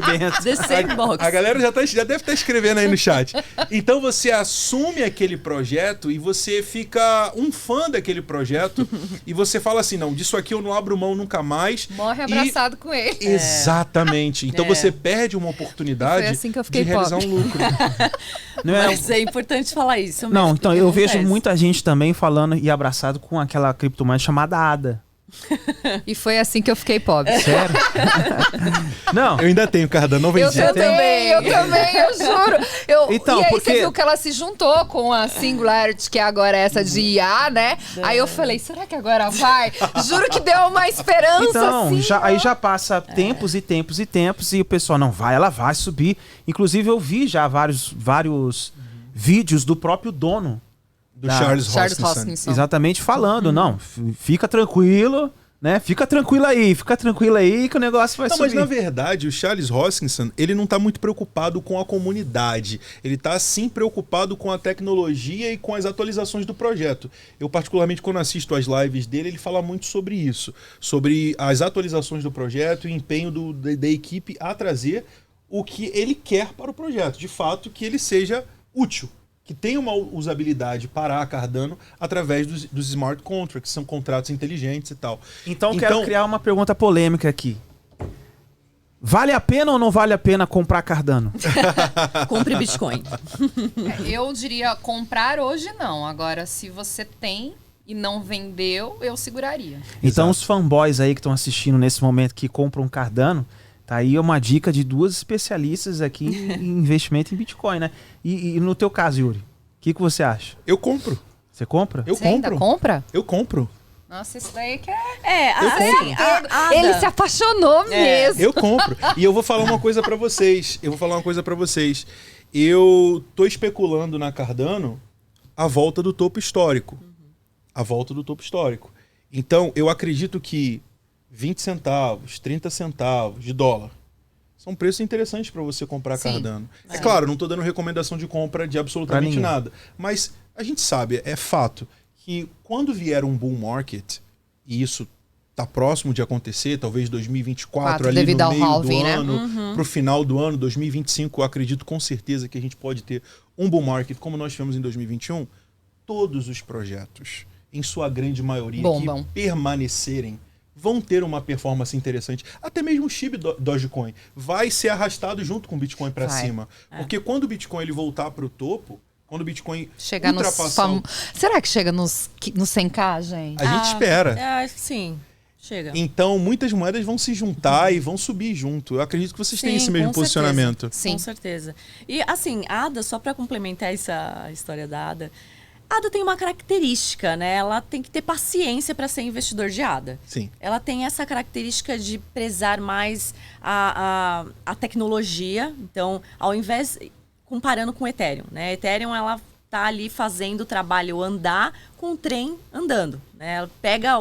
The Sandbox.
A galera já deve estar escrevendo aí no chat. Então você assume aquele projeto e você fica um fã daquele projeto e você fala assim, não, disso aqui eu não abro mão nunca mais.
Morre abraçado com ele.
Exatamente. Então você perde uma oportunidade de realizar um lucro.
Mas é importante falar isso.
Não, então eu vejo muita gente também falando e abraçado com aquela criptomoeda chamada ADA.
E foi assim que eu fiquei pobre.
Sério? Não.
Eu ainda tenho Cardano, não vendi.
Eu também, eu juro. Então, e aí você viu que ela se juntou com a Singularity, que agora é essa de IA, né? Aí eu falei, será que agora vai? Juro que deu uma esperança,
então,
assim.
Aí já passa tempos e tempos e tempos e o pessoal, não, ela vai subir. Inclusive eu vi já vários vídeos do próprio dono.
Do Charles Hoskinson.
Exatamente, falando, não, fica tranquilo, né? Fica tranquilo aí que o negócio vai subir.
Mas na verdade, o Charles Hoskinson, ele não está muito preocupado com a comunidade. Ele está sim preocupado com a tecnologia e com as atualizações do projeto. Eu particularmente, quando assisto as lives dele, ele fala muito sobre isso. Sobre as atualizações do projeto e o empenho da equipe a trazer o que ele quer para o projeto. De fato, que ele seja útil. Que tem uma usabilidade para a Cardano através dos smart contracts, que são contratos inteligentes e tal.
Então quero criar uma pergunta polêmica aqui. Vale a pena ou não vale a pena comprar Cardano?
Compre Bitcoin.
Eu diria comprar hoje não. Agora, se você tem e não vendeu, eu seguraria.
Então os fanboys aí que estão assistindo nesse momento que compram Cardano, Tá aí uma dica de 2 especialistas aqui em investimento em Bitcoin, né? E no teu caso, Yuri, o que você acha?
Eu compro.
Você compra?
Você ainda compra?
Eu compro.
Nossa, isso daí que
Ele
se apaixonou mesmo.
Eu compro. E eu vou falar uma coisa pra vocês. Eu tô especulando na Cardano a volta do topo histórico. A volta do topo histórico. Então, eu acredito que 20 centavos, 30 centavos de dólar são preços interessantes para você comprar Cardano. É claro, não estou dando recomendação de compra de absolutamente nada. Mas a gente sabe, é fato, que quando vier um bull market, e isso está próximo de acontecer, talvez 2024, ali no meio do ano, para o final do ano, 2025, eu acredito com certeza que a gente pode ter um bull market como nós tivemos em 2021. Todos os projetos, em sua grande maioria, que permanecerem, vão ter uma performance interessante. Até mesmo o SHIB Dogecoin vai ser arrastado junto com o Bitcoin para cima. Porque quando o Bitcoin ele voltar para o topo, quando o Bitcoin ultrapassar...
Será que chega nos 100k, gente?
A gente espera.
Sim, chega.
Então, muitas moedas vão se juntar e vão subir junto. Eu acredito que vocês têm esse mesmo posicionamento.
Sim, com certeza. E assim, ADA, só para complementar essa história da ADA, a ADA tem uma característica, né? Ela tem que ter paciência para ser investidor de ADA.
Sim.
Ela tem essa característica de prezar mais a tecnologia. Então, ao invés... Comparando com o Ethereum, né? Ethereum, ela tá ali fazendo o trabalho andar com o trem andando, né? Ela pega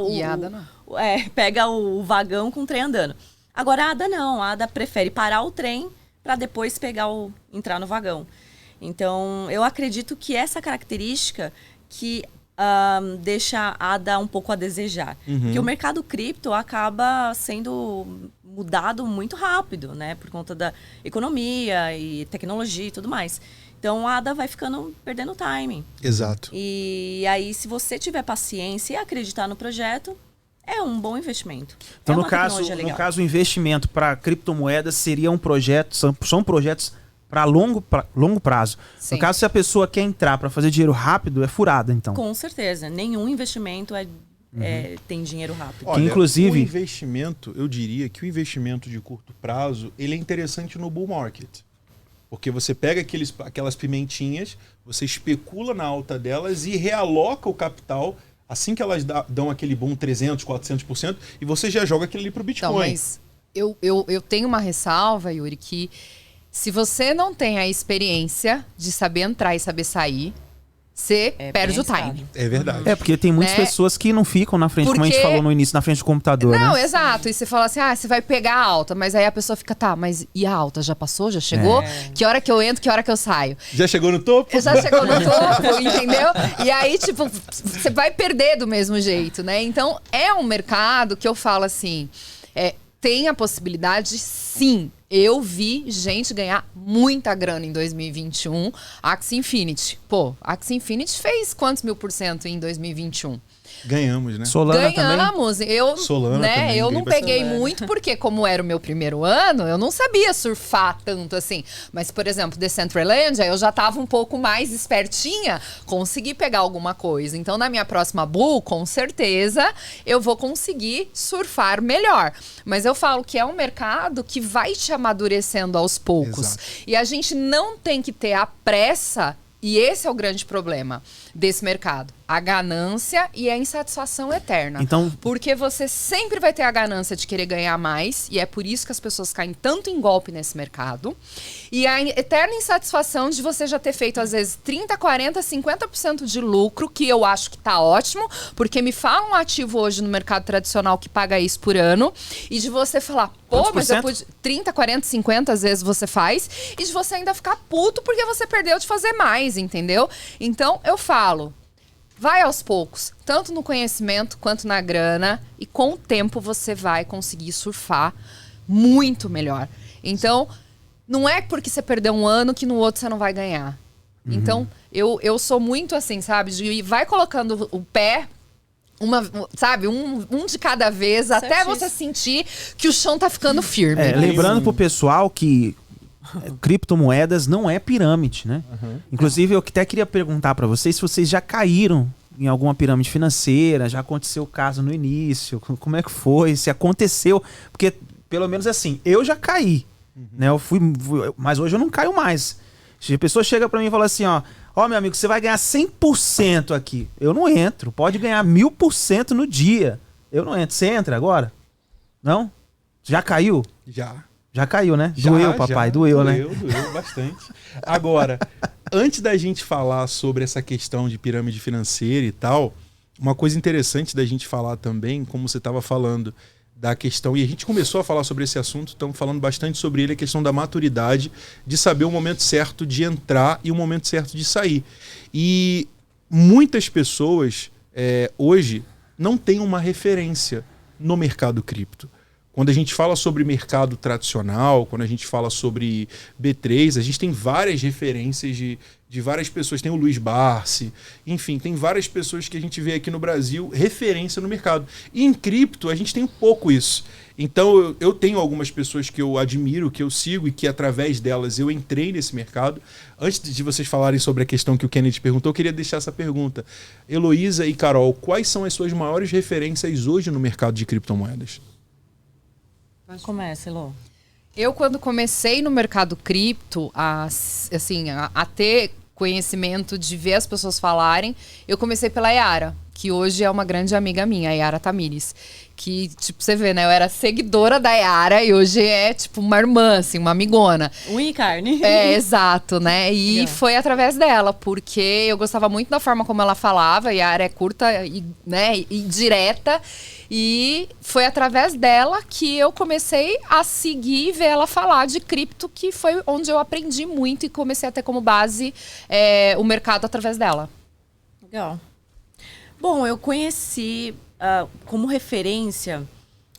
pega o vagão com o trem andando. Agora, a ADA não. A ADA prefere parar o trem para depois entrar no vagão. Então, eu acredito que essa característica que deixa a ADA um pouco a desejar. Porque o mercado cripto acaba sendo mudado muito rápido, né? Por conta da economia e tecnologia e tudo mais. Então, a ADA vai perdendo timing.
Exato.
E aí, se você tiver paciência e acreditar no projeto, é um bom investimento.
Então, no caso, o investimento para criptomoedas seria um projeto, são projetos para longo prazo. Sim. No caso, se a pessoa quer entrar para fazer dinheiro rápido, é furada, então.
Com certeza. Nenhum investimento tem dinheiro rápido.
Olha, inclusive, o investimento, eu diria que o investimento de curto prazo, ele é interessante no bull market. Porque você pega aquelas pimentinhas, você especula na alta delas e realoca o capital assim que elas dão aquele boom 300%, 400%, e você já joga aquilo ali pro Bitcoin.
Então, mas eu tenho uma ressalva, Yuri, que se você não tem a experiência de saber entrar e saber sair, você perde o time.
É verdade.
É, porque tem muitas pessoas que não ficam na frente, como a gente falou no início, na frente do computador.
Não,
né?
Exato. E você fala assim, você vai pegar a alta. Mas aí a pessoa fica, mas e a alta? Já passou? Já chegou? Que hora que eu entro? Que hora que eu saio?
Já chegou no topo?
Já chegou no topo, entendeu? E aí, tipo, você vai perder do mesmo jeito, né? Então, é um mercado que eu falo assim, tem a possibilidade, sim. Eu vi gente ganhar muita grana em 2021. Axie Infinity. Axie Infinity fez quantos % em 2021?
Ganhamos, né?
Solana
Ganhamos.
Também?
Eu não peguei muito, porque como era o meu primeiro ano, eu não sabia surfar tanto assim. Mas, por exemplo, Decentraland, eu já tava um pouco mais espertinha, consegui pegar alguma coisa. Então, na minha próxima bull, com certeza, eu vou conseguir surfar melhor. Mas eu falo que é um mercado que vai te amadurecendo aos poucos.
Exato.
E a gente não tem que ter a pressa. E esse é o grande problema desse mercado. A ganância e a insatisfação eterna.
Então,
porque você sempre vai ter a ganância de querer ganhar mais. E é por isso que as pessoas caem tanto em golpe nesse mercado. E a eterna insatisfação de você já ter feito, às vezes, 30%, 40%, 50% de lucro, que eu acho que tá ótimo. Porque me fala um ativo hoje no mercado tradicional que paga isso por ano. E de você falar, mas eu pude... 30%, 40%, 50% às vezes você faz. E de você ainda ficar puto porque você perdeu de fazer mais, entendeu? Então, eu falo... Vai aos poucos, tanto no conhecimento quanto na grana, e com o tempo você vai conseguir surfar muito melhor. Então, não é porque você perdeu um ano que no outro você não vai ganhar. Então, eu sou muito assim, sabe? Vai colocando o pé, um de cada vez, até você sentir que o chão tá ficando firme.
Lembrando pro pessoal que criptomoedas não é pirâmide, né? Inclusive, eu até queria perguntar para vocês se vocês já caíram em alguma pirâmide financeira, já aconteceu o caso no início, como é que foi, se aconteceu, porque pelo menos assim, eu já caí, né? Mas hoje eu não caio mais. Se a pessoa chega pra mim e fala assim, ó, meu amigo, você vai ganhar 100% aqui. Eu não entro. Pode ganhar 1000% no dia. Eu não entro. Você entra agora? Não? Já caiu? Já caiu, né? Doeu, papai. Doeu, né?
Doeu bastante. Agora, antes da gente falar sobre essa questão de pirâmide financeira e tal, uma coisa interessante da gente falar também, como você estava falando, da questão, e a gente começou a falar sobre esse assunto, estamos falando bastante sobre ele, a questão da maturidade, de saber o momento certo de entrar e o momento certo de sair. E muitas pessoas hoje não têm uma referência no mercado cripto. Quando a gente fala sobre mercado tradicional, quando a gente fala sobre B3, a gente tem várias referências de várias pessoas. Tem o Luiz Barsi, enfim, tem várias pessoas que a gente vê aqui no Brasil referência no mercado. E em cripto a gente tem um pouco isso. Então eu tenho algumas pessoas que eu admiro, que eu sigo e que através delas eu entrei nesse mercado. Antes de vocês falarem sobre a questão que o Kennedy perguntou, eu queria deixar essa pergunta. Heloísa e Carol, quais são as suas maiores referências hoje no mercado de criptomoedas?
Começa, Elô.
Eu, quando comecei no mercado cripto, a ter conhecimento de ver as pessoas falarem, eu comecei pela Yara, que hoje é uma grande amiga minha, a Yara Tamires. Que, tipo, você vê, né? Eu era seguidora da Yara e hoje é, tipo, uma irmã, assim, uma amigona.
Unha e carne.
Exato, né? E foi através dela, porque eu gostava muito da forma como ela falava. A Yara é curta e, né, e direta. E foi através dela que eu comecei a seguir e ver ela falar de cripto, que foi onde eu aprendi muito e comecei a ter como base o mercado através dela.
Legal. Bom, eu conheci como referência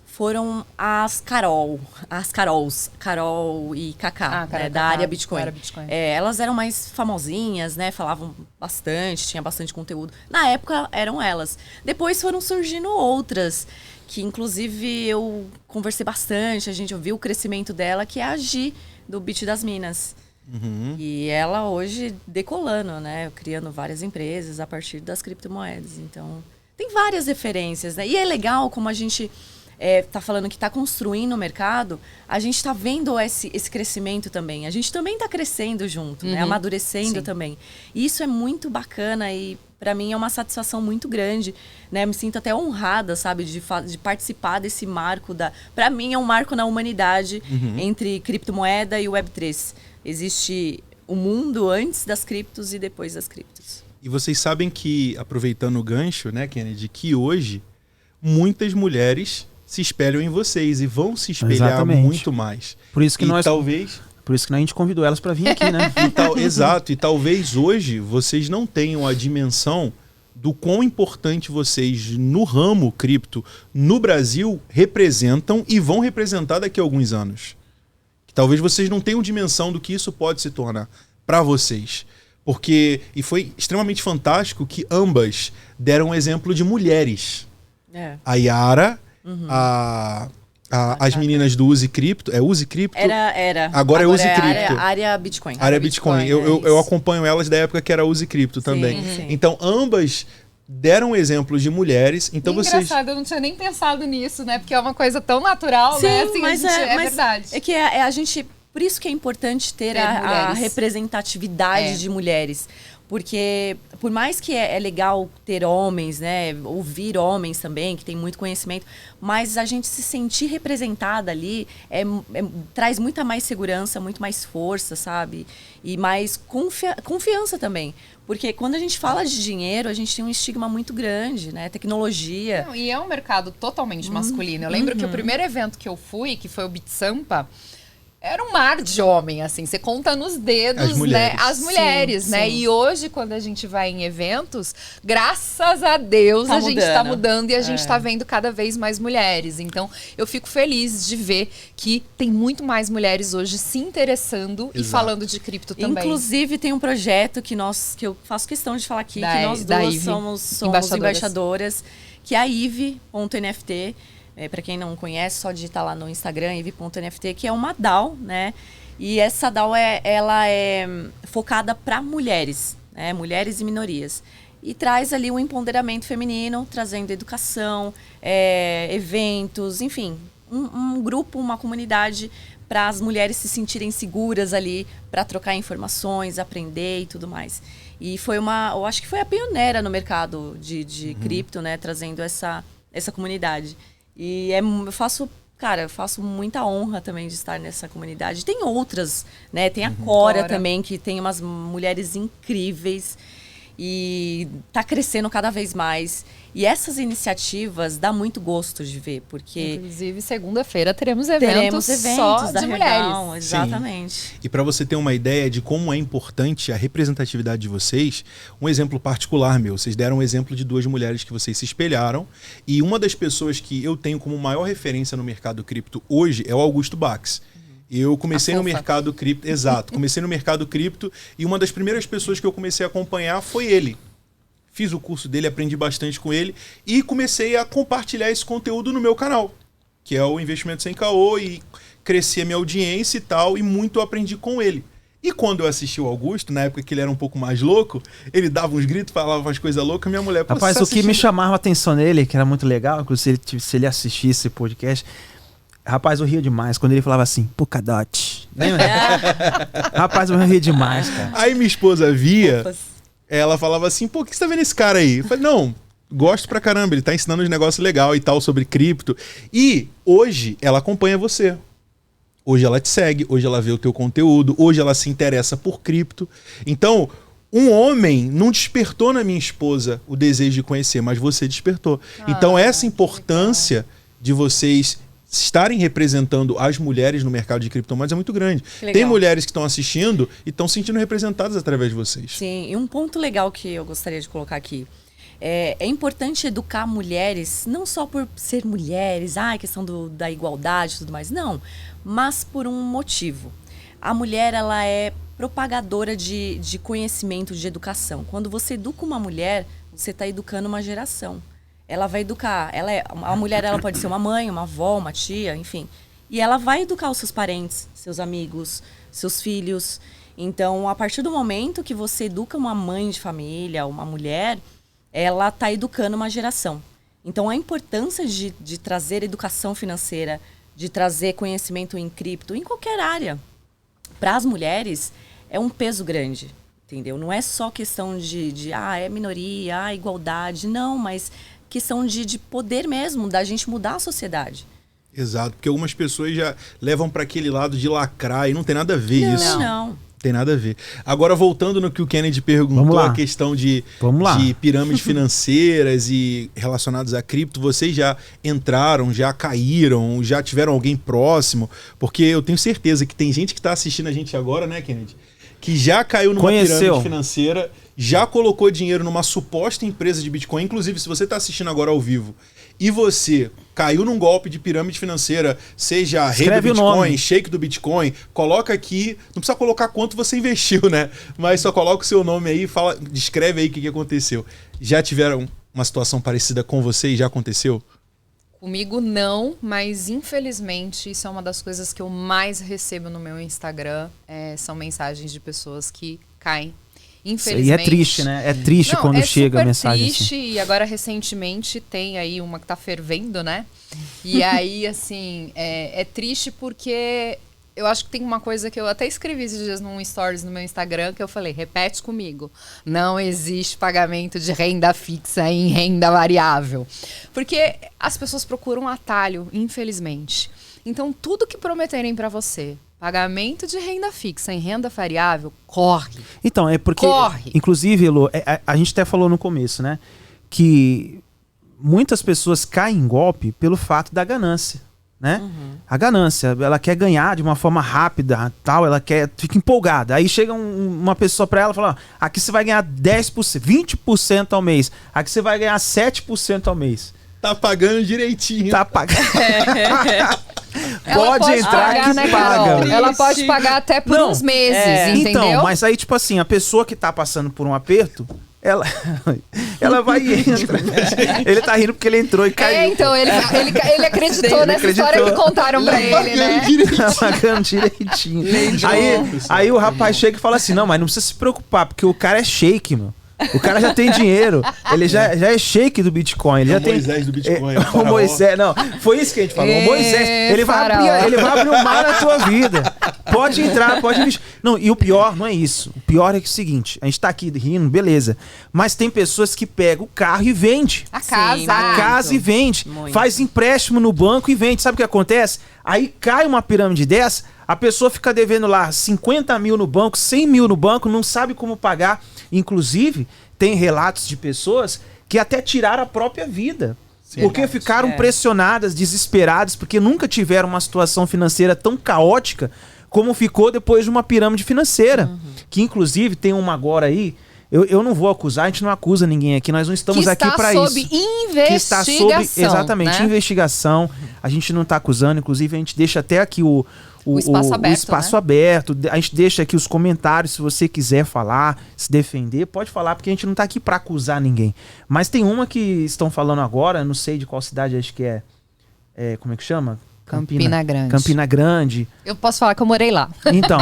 foram as Carols, Carol e Kaká, né, da área Bitcoin. Elas eram mais famosinhas, né? Falavam bastante, tinha bastante conteúdo. Na época eram elas. Depois foram surgindo outras, que inclusive eu conversei bastante, a gente ouviu o crescimento dela, que é a Gi, do Bit das Minas. E ela hoje decolando, né? Criando várias empresas a partir das criptomoedas. Então, tem várias referências, né? E é legal como a gente tá falando que está construindo o mercado, a gente está vendo esse crescimento também. A gente também está crescendo junto, né? Amadurecendo também. E isso é muito bacana e para mim é uma satisfação muito grande, né? Eu me sinto até honrada, sabe? De participar desse marco. Para mim é um marco na humanidade entre criptomoeda e Web3. Existe o mundo antes das criptos e depois das criptos.
E vocês sabem que, aproveitando o gancho, né, Kennedy, que hoje muitas mulheres se espelham em vocês e vão se espelhar muito mais.
Por isso que Por isso que a gente convidou elas para vir aqui, né?
Exato. E talvez hoje vocês não tenham a dimensão do quão importante vocês no ramo cripto no Brasil representam e vão representar daqui a alguns anos. Talvez vocês não tenham dimensão do que isso pode se tornar para vocês. E foi extremamente fantástico que ambas deram um exemplo de mulheres. A Yara, as meninas do Use Cripto. É Use Cripto?
Era.
Agora é Use Cripto.
Área Bitcoin.
Área Bitcoin. Eu acompanho elas da época que era Use Cripto também.
Sim.
Então, ambas deram exemplos de mulheres. Então
engraçado, eu não tinha nem pensado nisso, né? Porque é uma coisa tão natural, né? Assim,
mas
é verdade.
É que a gente... Por isso que é importante ter a representatividade de mulheres. Porque, por mais que é legal ter homens, né? Ouvir homens também, que tem muito conhecimento, mas a gente se sentir representada ali traz muita mais segurança, muito mais força, sabe? E mais confiança também. Porque quando a gente fala de dinheiro, a gente tem um estigma muito grande, né? Tecnologia.
Não, e é um mercado totalmente masculino. Eu lembro que o primeiro evento que eu fui, que foi o BitSampa, era um mar de homem, assim. Você conta nos dedos, as mulheres, né? E hoje, quando a gente vai em eventos, graças a Deus, a gente tá mudando e a gente tá vendo cada vez mais mulheres. Então, eu fico feliz de ver que tem muito mais mulheres hoje se interessando e falando de cripto também.
Inclusive, tem um projeto que eu faço questão de falar aqui, que nós duas somos embaixadoras, que é a Eve.nft. Para quem não conhece, só digitar lá no Instagram, eve.nft, que é uma DAO, né? E essa DAO ela é focada para mulheres, né? Mulheres e minorias. E traz ali um empoderamento feminino, trazendo educação, eventos, enfim, um grupo, uma comunidade para as mulheres se sentirem seguras ali, para trocar informações, aprender e tudo mais. E eu acho que foi a pioneira no mercado de cripto, né? Trazendo essa comunidade. E eu faço muita honra também de estar nessa comunidade. Tem outras, né? Tem a Cora também, que tem umas mulheres incríveis. E tá crescendo cada vez mais. E essas iniciativas dá muito gosto de ver, porque...
Inclusive, segunda-feira teremos eventos só
da
de
Redão,
mulheres.
exatamente.
Sim. E para você ter uma ideia de como é importante a representatividade de vocês, um exemplo particular meu. Vocês deram um exemplo de 2 mulheres que vocês se espelharam. E uma das pessoas que eu tenho como maior referência no mercado cripto hoje é o Augusto Bax. Eu comecei no mercado cripto, exato, comecei no mercado cripto e uma das primeiras pessoas que eu comecei a acompanhar foi ele. Fiz o curso dele, aprendi bastante com ele e comecei a compartilhar esse conteúdo no meu canal, que é o Investimento Sem Caô, e cresci a minha audiência e tal, e muito eu aprendi com ele. E quando eu assisti o Augusto, na época que ele era um pouco mais louco, ele dava uns gritos, falava umas coisas loucas, minha mulher...
Rapaz, o que me chamava a atenção nele, que era muito legal, inclusive se ele assistisse esse podcast... Rapaz, eu ria demais quando ele falava assim, Polkadot. Rapaz, eu ria demais, cara.
Aí minha esposa via, ela falava assim, pô, o que você tá vendo esse cara aí? Eu falei, não, gosto pra caramba, ele tá ensinando uns negócios legais e tal sobre cripto. E hoje ela acompanha você. Hoje ela te segue, hoje ela vê o teu conteúdo, hoje ela se interessa por cripto. Então, um homem não despertou na minha esposa o desejo de conhecer, mas você despertou. Então, essa importância de vocês estarem representando as mulheres no mercado de criptomoedas é muito grande. Tem mulheres que estão assistindo e estão se sentindo representadas através de vocês.
Sim, e um ponto legal que eu gostaria de colocar aqui. É importante educar mulheres, não só por ser mulheres, questão da igualdade e tudo mais, não. Mas por um motivo. A mulher, ela é propagadora de conhecimento, de educação. Quando você educa uma mulher, você está educando uma geração. Ela vai educar. A mulher, ela pode ser uma mãe, uma avó, uma tia, enfim. E ela vai educar os seus parentes, seus amigos, seus filhos. Então, a partir do momento que você educa uma mãe de família, uma mulher, ela está educando uma geração. Então, a importância de trazer educação financeira, de trazer conhecimento em cripto, em qualquer área, para as mulheres, é um peso grande. Entendeu? Não é só questão de é minoria, igualdade. Não, mas... questão de poder mesmo, da gente mudar a sociedade.
Exato, porque algumas pessoas já levam para aquele lado de lacrar e não tem nada a ver isso.
Não.
Tem nada a ver. Agora, voltando no que o Kennedy perguntou, a questão de pirâmides financeiras e relacionados a cripto, vocês já entraram, já caíram, já tiveram alguém próximo? Porque eu tenho certeza que tem gente que está assistindo a gente agora, né, Kennedy? Que já caiu numa pirâmide financeira, já colocou dinheiro numa suposta empresa de Bitcoin. Inclusive, se você está assistindo agora ao vivo e você caiu num golpe de pirâmide financeira, seja rei do Bitcoin, shake do Bitcoin, coloca aqui, não precisa colocar quanto você investiu, né? Mas só coloca o seu nome aí e descreve aí o que aconteceu. Já tiveram uma situação parecida com você e já aconteceu?
Comigo não, mas infelizmente isso é uma das coisas que eu mais recebo no meu Instagram, são mensagens de pessoas que caem. Infelizmente.
E é triste, né? É triste quando chega a mensagem. É triste,
assim. E agora recentemente tem aí uma que tá fervendo, né? E aí, assim, é triste porque eu acho que tem uma coisa que eu até escrevi esses dias num stories no meu Instagram, que eu falei, repete comigo, não existe pagamento de renda fixa em renda variável. Porque as pessoas procuram atalho, infelizmente. Então, tudo que prometerem para você, pagamento de renda fixa em renda variável, corre.
Então, é porque, inclusive, Elô, a gente até falou no começo, né? Que muitas pessoas caem em golpe pelo fato da ganância, né? A ganância, ela quer ganhar de uma forma rápida, tal, fica empolgada. Aí chega uma pessoa para ela e fala, aqui você vai ganhar 10%, 20% ao mês. Aqui você vai ganhar 7% ao mês.
Tá pagando direitinho.
Tá pagando. Pode entrar
pagar,
que
né,
paga.
Ela pode pagar até por uns meses, entendeu?
Então, mas aí, tipo assim, a pessoa que tá passando por um aperto, ela vai e entra. Ele tá rindo porque ele entrou e caiu.
Então, ele acreditou nessa história que contaram pra ele, né?
Tá pagando direitinho. Aí o rapaz chega e fala assim, não, mas não precisa se preocupar, porque o cara é shake, meu. O cara já tem dinheiro. Ele já é sheik do Bitcoin. Ele já tem
Moisés do Bitcoin.
o Moisés, não. Foi isso que a gente falou. O Moisés, ele vai abrir o mar na tua vida. Pode entrar, pode investir. Não, e o pior não é isso. O pior é que é o seguinte, a gente tá aqui rindo, beleza. Mas tem pessoas que pegam o carro e vende.
A casa.
Sim, a casa e vende.
Muito.
Faz empréstimo no banco e vende. Sabe o que acontece? Aí cai uma pirâmide dessa, a pessoa fica devendo lá 50 mil no banco, 100 mil no banco, não sabe como pagar. Inclusive, tem relatos de pessoas que até tiraram a própria vida. Sim, porque ficaram pressionadas, desesperadas, porque nunca tiveram uma situação financeira tão caótica como ficou depois de uma pirâmide financeira. Que inclusive tem uma agora aí, eu não vou acusar, a gente não acusa ninguém aqui, nós não estamos aqui para isso.
Que está sob
exatamente, investigação. A gente não está acusando, inclusive a gente deixa até aqui o espaço aberto. A gente deixa aqui os comentários, se você quiser falar, se defender, pode falar, porque a gente não tá aqui pra acusar ninguém. Mas tem uma que estão falando agora, não sei de qual cidade, acho que é como é que chama?
Campina Grande.
Campina Grande.
Eu posso falar que eu morei lá.
Então,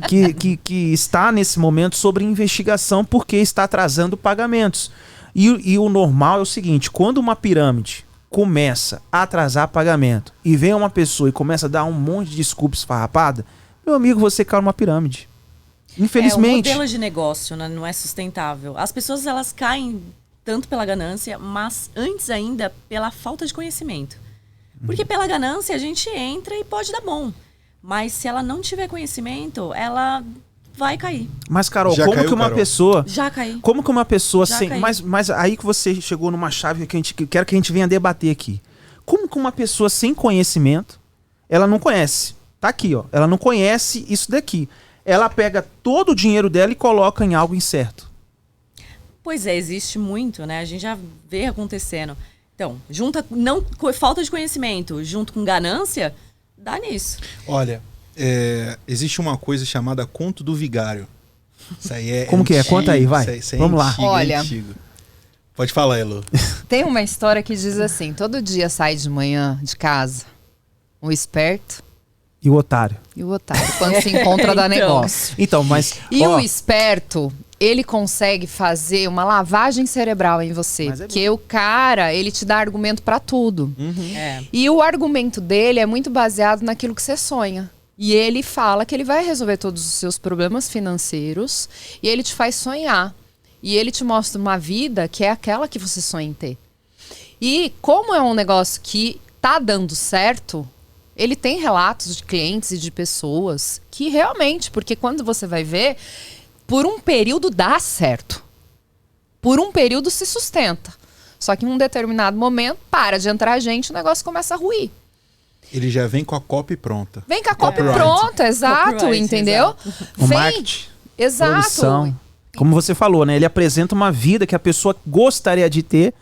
que está nesse momento sobre investigação porque está atrasando pagamentos. E o normal é o seguinte, quando uma pirâmide começa a atrasar pagamento e vem uma pessoa e começa a dar um monte de desculpas esfarrapada, meu amigo, você cai numa pirâmide. Infelizmente.
O modelo de negócio, né, não é sustentável. As pessoas, elas caem tanto pela ganância, mas antes ainda pela falta de conhecimento. Porque pela ganância a gente entra e pode dar bom. Mas se ela não tiver conhecimento, ela vai cair.
Mas, Carol, como que uma pessoa...
Já caiu.
Como que uma pessoa sem... Mas aí que você chegou numa chave que quero que a gente venha debater aqui. Como que uma pessoa sem conhecimento, ela não conhece. Tá aqui, ó. Ela não conhece isso daqui. Ela pega todo o dinheiro dela e coloca em algo incerto.
Pois é, existe muito, né? A gente já vê acontecendo. Então, junta falta de conhecimento junto com ganância, dá nisso.
Olha... existe uma coisa chamada conto do vigário. Isso aí é
como que é? Conta aí, vai.
Isso é
vamos
antigo,
lá.
Olha,
antigo. Pode falar, Elo.
Tem uma história que diz assim, todo dia sai de manhã de casa o esperto
e o otário.
Quando se encontra dá negócio.
Então, mas...
E o esperto, ele consegue fazer uma lavagem cerebral em você. Porque o cara, ele te dá argumento pra tudo. E o argumento dele é muito baseado naquilo que você sonha. E ele fala que ele vai resolver todos os seus problemas financeiros e ele te faz sonhar. E ele te mostra uma vida que é aquela que você sonha em ter. E como é um negócio que tá dando certo, ele tem relatos de clientes e de pessoas que realmente, porque quando você vai ver, por um período dá certo. Por um período se sustenta. Só que em um determinado momento, para de entrar gente, o negócio começa a ruir.
Ele já vem com a copy pronta.
Vem com a copy pronta, exato, entendeu?
O marketing,
exato.
Produção. Como você falou, né? Ele apresenta uma vida que a pessoa gostaria de ter.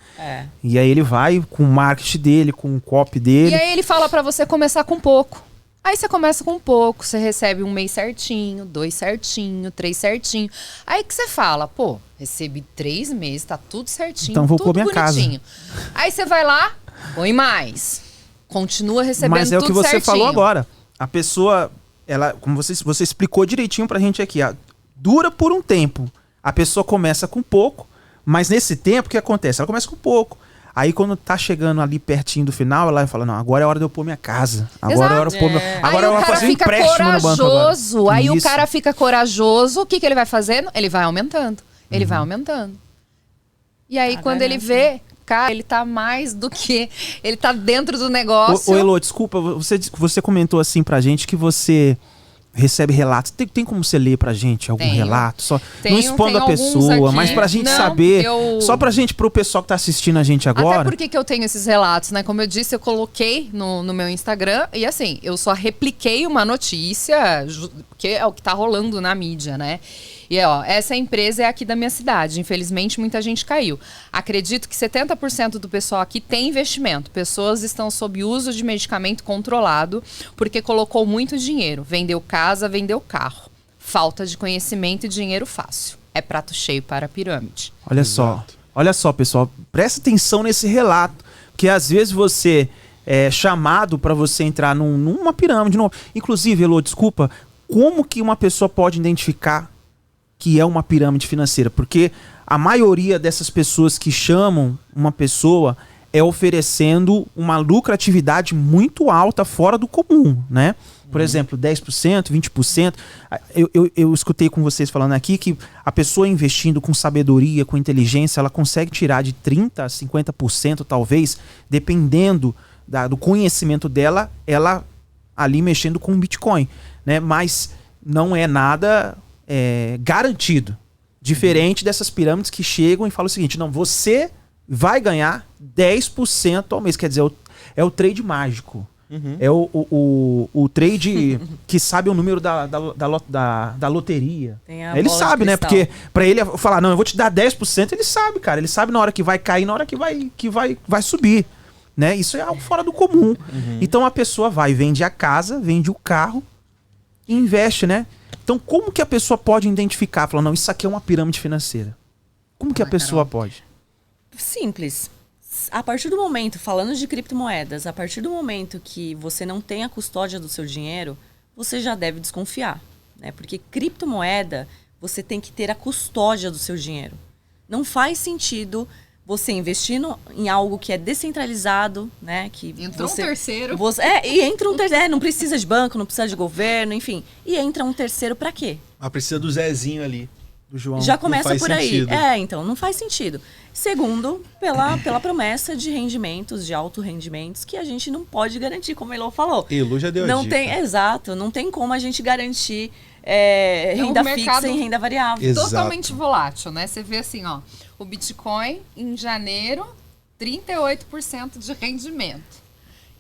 E aí ele vai com o marketing dele, com o copy dele.
E aí ele fala pra você começar com pouco. Aí você começa com pouco, você recebe 1 mês certinho, 2 certinho, 3 certinho. Aí que você fala, pô, recebi 3 meses, tá tudo certinho,
então vou
tudo
pôr minha
bonitinho.
Casa.
Aí você vai lá, põe mais. Continua recebendo tudo certinho.
Mas é o que você falou agora. A pessoa, ela, como você explicou direitinho pra gente aqui, dura por um tempo. A pessoa começa com pouco, mas nesse tempo o que acontece? Ela começa com pouco. Aí quando tá chegando ali pertinho do final, ela fala, não, agora é hora de eu pôr minha casa. Agora é hora de eu pôr agora eu vou fazer um empréstimo no banco agora.
Aí o cara fica corajoso, o que ele vai fazendo? Ele vai aumentando. Ele vai aumentando. E aí quando ele vê, cara, ele tá mais do que... Ele tá dentro do negócio.
Ô Elô, desculpa, você comentou assim pra gente que você recebe relatos. Tem como você ler pra gente algum relato? Só, não expondo a pessoa, mas pra gente saber. Só pra gente, pro pessoal que tá assistindo a gente agora.
Até porque que eu tenho esses relatos, né? Como eu disse, eu coloquei no meu Instagram e assim, eu só repliquei uma notícia, que é o que tá rolando na mídia, né? E ó, essa empresa é aqui da minha cidade. Infelizmente, muita gente caiu. Acredito que 70% do pessoal aqui tem investimento. Pessoas estão sob uso de medicamento controlado porque colocou muito dinheiro. Vendeu casa, vendeu carro. Falta de conhecimento e dinheiro fácil. É prato cheio para a pirâmide.
Olha só, pessoal. Presta atenção nesse relato. Porque às vezes você é chamado para você entrar numa pirâmide. Inclusive, Elô, desculpa, como que uma pessoa pode identificar que é uma pirâmide financeira? Porque a maioria dessas pessoas que chamam uma pessoa é oferecendo uma lucratividade muito alta fora do comum, né? Por exemplo, 10%, 20%. Eu escutei com vocês falando aqui que a pessoa investindo com sabedoria, com inteligência, ela consegue tirar de 30% a 50%, talvez, dependendo do conhecimento dela, ela ali mexendo com o Bitcoin, né? Mas não é nada garantido. Diferente dessas pirâmides que chegam e falam o seguinte, não, você vai ganhar 10% ao mês. Quer dizer, é o trade mágico. É o trade que sabe o número da loteria. Ele sabe, né? Porque pra ele falar, não, eu vou te dar 10%, ele sabe, cara. Ele sabe na hora que vai cair, na hora que vai subir. Né? Isso é algo fora do comum. Então a pessoa vai, vende a casa, vende o carro e investe, né? Então como que a pessoa pode identificar? Falar, não, isso aqui é uma pirâmide financeira. Como que a pessoa pode?
Simples. A partir do momento, falando de criptomoedas, a partir do momento que você não tem a custódia do seu dinheiro, você já deve desconfiar, né? Porque criptomoeda, você tem que ter a custódia do seu dinheiro. Não faz sentido você investir em algo que é descentralizado, né? Que
entra um terceiro.
E entra um terceiro. Não precisa de banco, não precisa de governo, enfim. E entra um terceiro para quê?
Precisa do Zezinho ali. Do João.
Já começa por aí. Então, não faz sentido. Segundo, pela promessa de rendimentos, de alto rendimentos, que a gente não pode garantir, como a Elô falou.
Elô já deu a dica.
Exato, não tem como a gente garantir renda fixa e renda variável.
Exato. Totalmente volátil, né? Você vê assim, ó, o Bitcoin em janeiro, 38% de rendimento.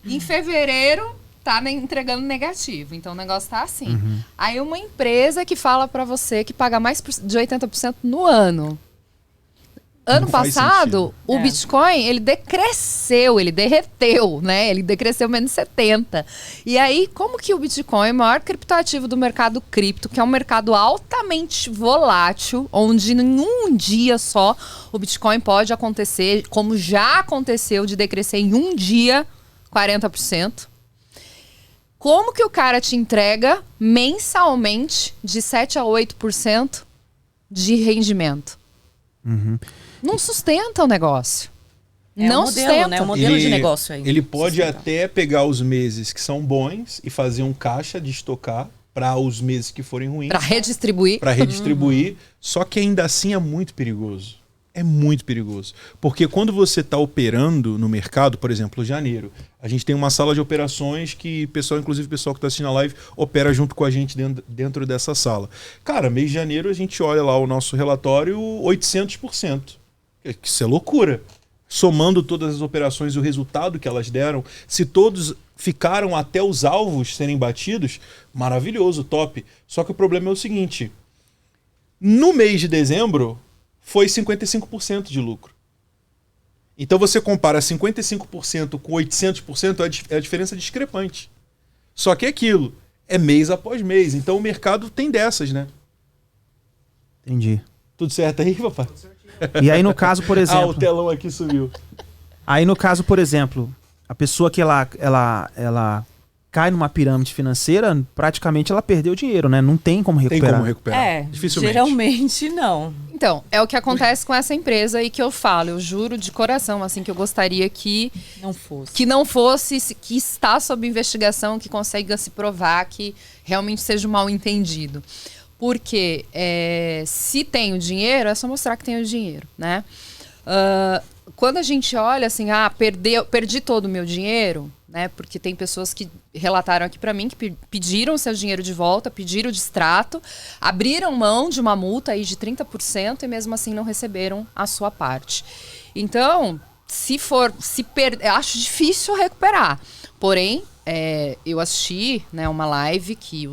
Em fevereiro, tá entregando negativo. Então o negócio tá assim. Aí uma empresa que fala para você que paga mais de 80% no ano. Ano passado, o Bitcoin, ele decresceu, ele derreteu, né? Ele decresceu menos 70%. E aí, como que o Bitcoin, o maior criptoativo do mercado cripto, que é um mercado altamente volátil, onde em um dia só o Bitcoin pode acontecer, como já aconteceu, de decrescer em um dia 40%. Como que o cara te entrega mensalmente de 7% a 8% de rendimento? Não sustenta o negócio. Não
modelo,
sustenta.
Né? O modelo de negócio aí.
Ele pode até pegar os meses que são bons e fazer um caixa de estocar para os meses que forem ruins.
Para redistribuir.
Só que ainda assim é muito perigoso. É muito perigoso. Porque quando você está operando no mercado, por exemplo, janeiro, a gente tem uma sala de operações que inclusive o pessoal que está assistindo a live, opera junto com a gente dentro dessa sala. Cara, mês de janeiro a gente olha lá o nosso relatório 800%. Isso é loucura. Somando todas as operações e o resultado que elas deram, se todos ficaram até os alvos serem batidos, maravilhoso, top. Só que o problema é o seguinte, no mês de dezembro, foi 55% de lucro. Então você compara 55% com 800%, é a diferença discrepante. Só que é aquilo, é mês após mês. Então o mercado tem dessas, né?
Entendi.
Tudo certo aí, papai?
E aí no caso, por exemplo...
o telão aqui subiu.
Aí no caso, por exemplo, a pessoa que ela cai numa pirâmide financeira, praticamente ela perdeu dinheiro, né? Não tem como recuperar.
Tem como recuperar. Dificilmente.
Geralmente não.
Então, é o que acontece com essa empresa e que eu falo, eu juro de coração, assim, que eu gostaria que não fosse, que está sob investigação, que consiga se provar, que realmente seja um mal entendido. Porque se tem o dinheiro, é só mostrar que tem o dinheiro, né? Quando a gente olha assim, perdi todo o meu dinheiro, né? Porque tem pessoas que relataram aqui para mim que pediram seu dinheiro de volta, pediram o distrato, abriram mão de uma multa aí de 30% e mesmo assim não receberam a sua parte. Então, acho difícil recuperar. Porém, eu assisti, né, uma live que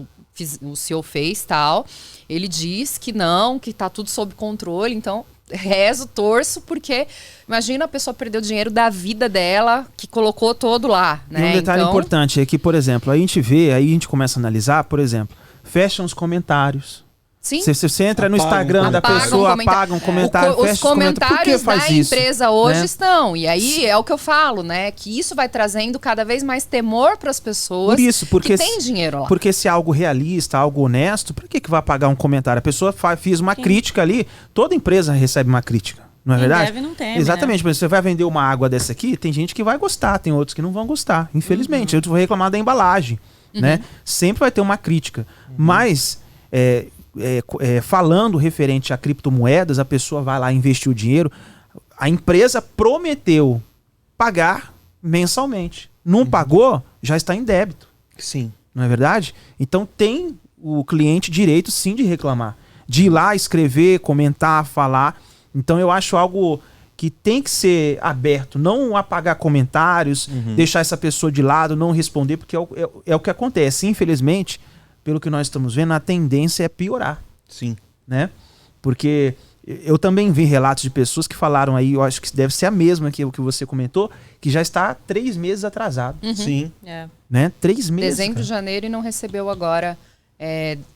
o CEO fez, tal. Ele diz que não, que tá tudo sob controle, então rezo, torço, porque imagina a pessoa perder o dinheiro da vida dela, que colocou todo lá, né?
E um detalhe importante é que, por exemplo, a gente começa a analisar, por exemplo, fecham os comentários,
Sim.
Você entra no Instagram da pessoa, apaga um comentário,
os comentários da empresa hoje
né?
estão. E aí é o que eu falo, né? Que isso vai trazendo cada vez mais temor para as pessoas que têm dinheiro lá.
Porque se é algo realista, algo honesto, por que vai apagar um comentário? A pessoa fez uma crítica ali, toda empresa recebe uma crítica. Não é verdade?
Deve, não teme,
exatamente,
né?
Mas você vai vender uma água dessa aqui, tem gente que vai gostar, tem outros que não vão gostar, infelizmente. Eu vou reclamar da embalagem, né? Sempre vai ter uma crítica. Mas... falando referente a criptomoedas, a pessoa vai lá investir o dinheiro, a empresa prometeu pagar mensalmente. Não pagou, já está em débito.
Sim.
Não é verdade? Então tem o cliente direito sim de reclamar, de ir lá escrever, comentar, falar. Então eu acho algo que tem que ser aberto, não apagar comentários, deixar essa pessoa de lado, não responder, porque é o que acontece. Infelizmente, pelo que nós estamos vendo, a tendência é piorar.
Sim.
Né? Porque eu também vi relatos de pessoas que falaram aí, eu acho que deve ser a mesma que o que você comentou, que já está 3 meses atrasado.
Sim.
Né? 3 meses.
Dezembro, janeiro e não recebeu agora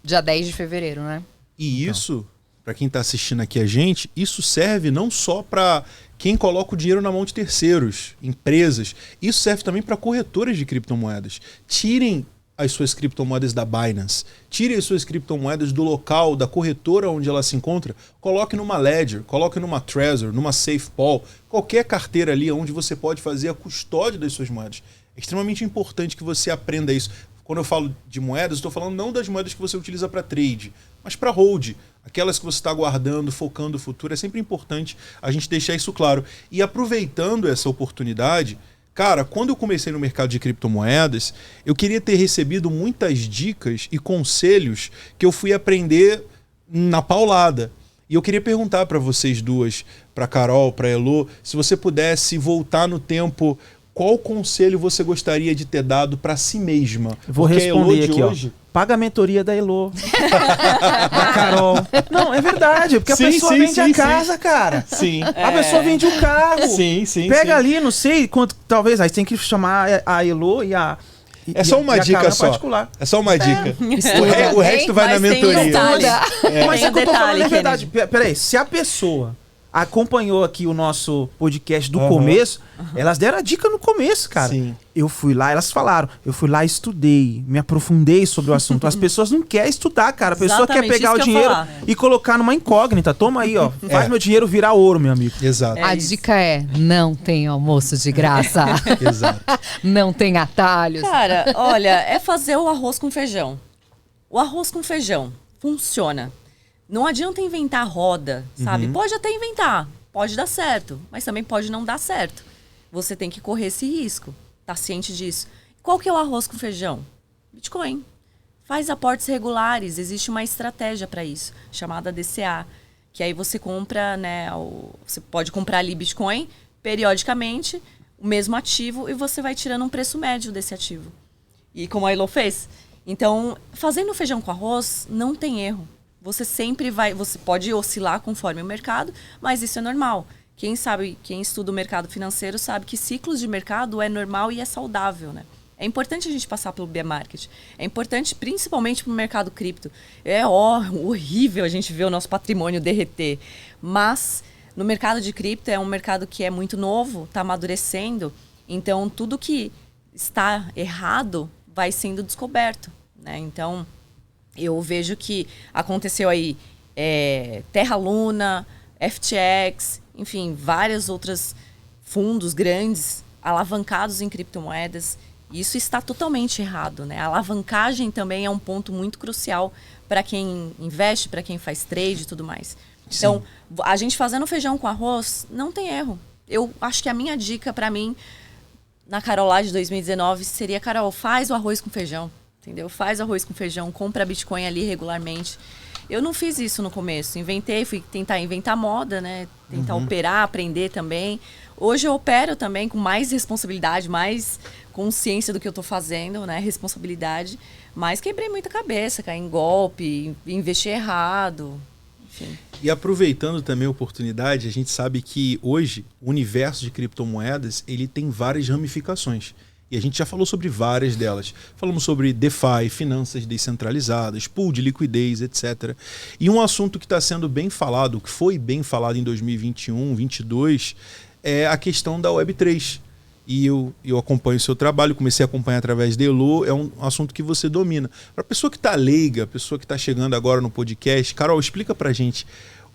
dia 10 de fevereiro, né?
E isso, para quem está assistindo aqui a gente, isso serve não só para quem coloca o dinheiro na mão de terceiros, empresas. Isso serve também para corretoras de criptomoedas. Tirem as suas criptomoedas da Binance, tire as suas criptomoedas do local, da corretora onde ela se encontra, coloque numa Ledger, coloque numa Trezor, numa SafePol, qualquer carteira ali onde você pode fazer a custódia das suas moedas. É extremamente importante que você aprenda isso. Quando eu falo de moedas, estou falando não das moedas que você utiliza para trade, mas para hold, aquelas que você está guardando, focando o futuro. É sempre importante a gente deixar isso claro. E aproveitando essa oportunidade... Cara, quando eu comecei no mercado de criptomoedas, eu queria ter recebido muitas dicas e conselhos que eu fui aprender na paulada. E eu queria perguntar para vocês duas, para Carol, para Elo, se você pudesse voltar no tempo, qual conselho você gostaria de ter dado para si mesma?
Vou responder aqui, hoje... ó. Paga a mentoria da Elo. Da Carol. Não, é verdade. Porque a pessoa vende a casa, cara.
Sim.
A pessoa vende o carro.
Sim.
Pega ali, não sei quanto, talvez, aí tem que chamar a Elo e a...
É só uma dica só.
Particular.
É só uma dica. O resto vai na mentoria.
Mas é o que eu tô falando é verdade. Peraí, se a pessoa acompanhou aqui o nosso podcast do começo, elas deram a dica no começo, cara.
Sim.
Eu fui lá, elas falaram, eu fui lá, estudei, me aprofundei sobre o assunto. As pessoas não querem estudar, cara. A pessoa quer pegar o dinheiro e colocar numa incógnita. Toma aí, ó. Faz meu dinheiro virar ouro, meu amigo.
Exato.
A dica é, não tem almoço de graça.
Exato.
Não tem atalhos.
Cara, olha, é fazer o arroz com feijão. O arroz com feijão funciona. Não adianta inventar roda, sabe? Pode até inventar, pode dar certo, mas também pode não dar certo. Você tem que correr esse risco, tá ciente disso. Qual que é o arroz com feijão? Bitcoin. Faz aportes regulares, existe uma estratégia para isso, chamada DCA, que aí você compra, né, você pode comprar ali Bitcoin periodicamente, o mesmo ativo, e você vai tirando um preço médio desse ativo. E como a Elo fez. Então, fazendo feijão com arroz, não tem erro. Você sempre você pode oscilar conforme o mercado, mas isso é normal. Quem estuda o mercado financeiro sabe que ciclos de mercado é normal e é saudável, né? É importante a gente passar pelo bear market. É importante principalmente para o mercado cripto. É horrível a gente ver o nosso patrimônio derreter. Mas no mercado de cripto é um mercado que é muito novo, está amadurecendo. Então tudo que está errado vai sendo descoberto, né? Então... eu vejo que aconteceu aí Terra Luna, FTX, enfim, vários outros fundos grandes alavancados em criptomoedas. Isso está totalmente errado, né? A alavancagem também é um ponto muito crucial para quem investe, para quem faz trade e tudo mais. Sim. Então, a gente fazendo feijão com arroz, não tem erro. Eu acho que a minha dica para mim, na Carol lá de 2019, seria, Carol, faz o arroz com feijão. Entendeu? Faz arroz com feijão, compra Bitcoin ali regularmente. Eu não fiz isso no começo. Fui tentar inventar moda, né? Tentar operar, aprender também. Hoje eu opero também com mais responsabilidade, mais consciência do que eu tô fazendo, né? Responsabilidade. Mas quebrei muita cabeça, caí em golpe, investi errado. Enfim.
E aproveitando também a oportunidade, a gente sabe que hoje o universo de criptomoedas ele tem várias ramificações. E a gente já falou sobre várias delas. Falamos sobre DeFi, finanças descentralizadas, pool de liquidez, etc. E um assunto que está sendo bem falado, que foi bem falado em 2021, 2022, é a questão da Web3. E eu acompanho o seu trabalho, comecei a acompanhar através de Elo, é um assunto que você domina. Para a pessoa que está leiga, a pessoa que está chegando agora no podcast, Carol, explica para a gente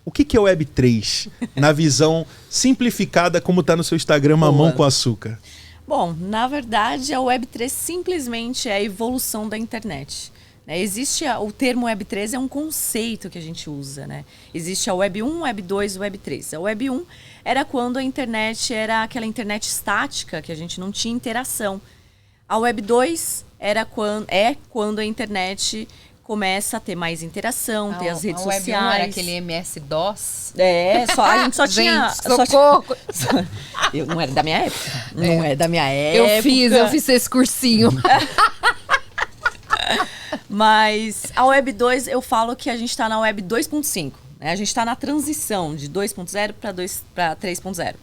o que é Web3, na visão simplificada como está no seu Instagram, Mamão com Açúcar.
Bom, na verdade, a Web3 simplesmente é a evolução da internet. Existe o termo Web3, é um conceito que a gente usa, né? Existe a Web 1, Web 2 e Web 3. A Web 1 era quando a internet era aquela internet estática, que a gente não tinha interação. A Web 2 é quando a internet começa a ter mais interação, ter as redes sociais.
Web 1 era aquele MS-DOS?
A gente só tinha...
Socorro!
Não era da minha época. Não é da minha época.
Eu fiz esse cursinho.
Mas a Web 2, eu falo que a gente está na Web 2.5. Né? A gente está na transição de 2.0 para 3.0.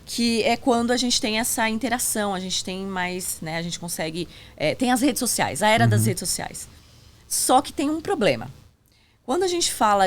Que é quando a gente tem essa interação, a gente tem mais, né? A gente consegue... tem as redes sociais, a era das redes sociais. Só que tem um problema. Quando a gente fala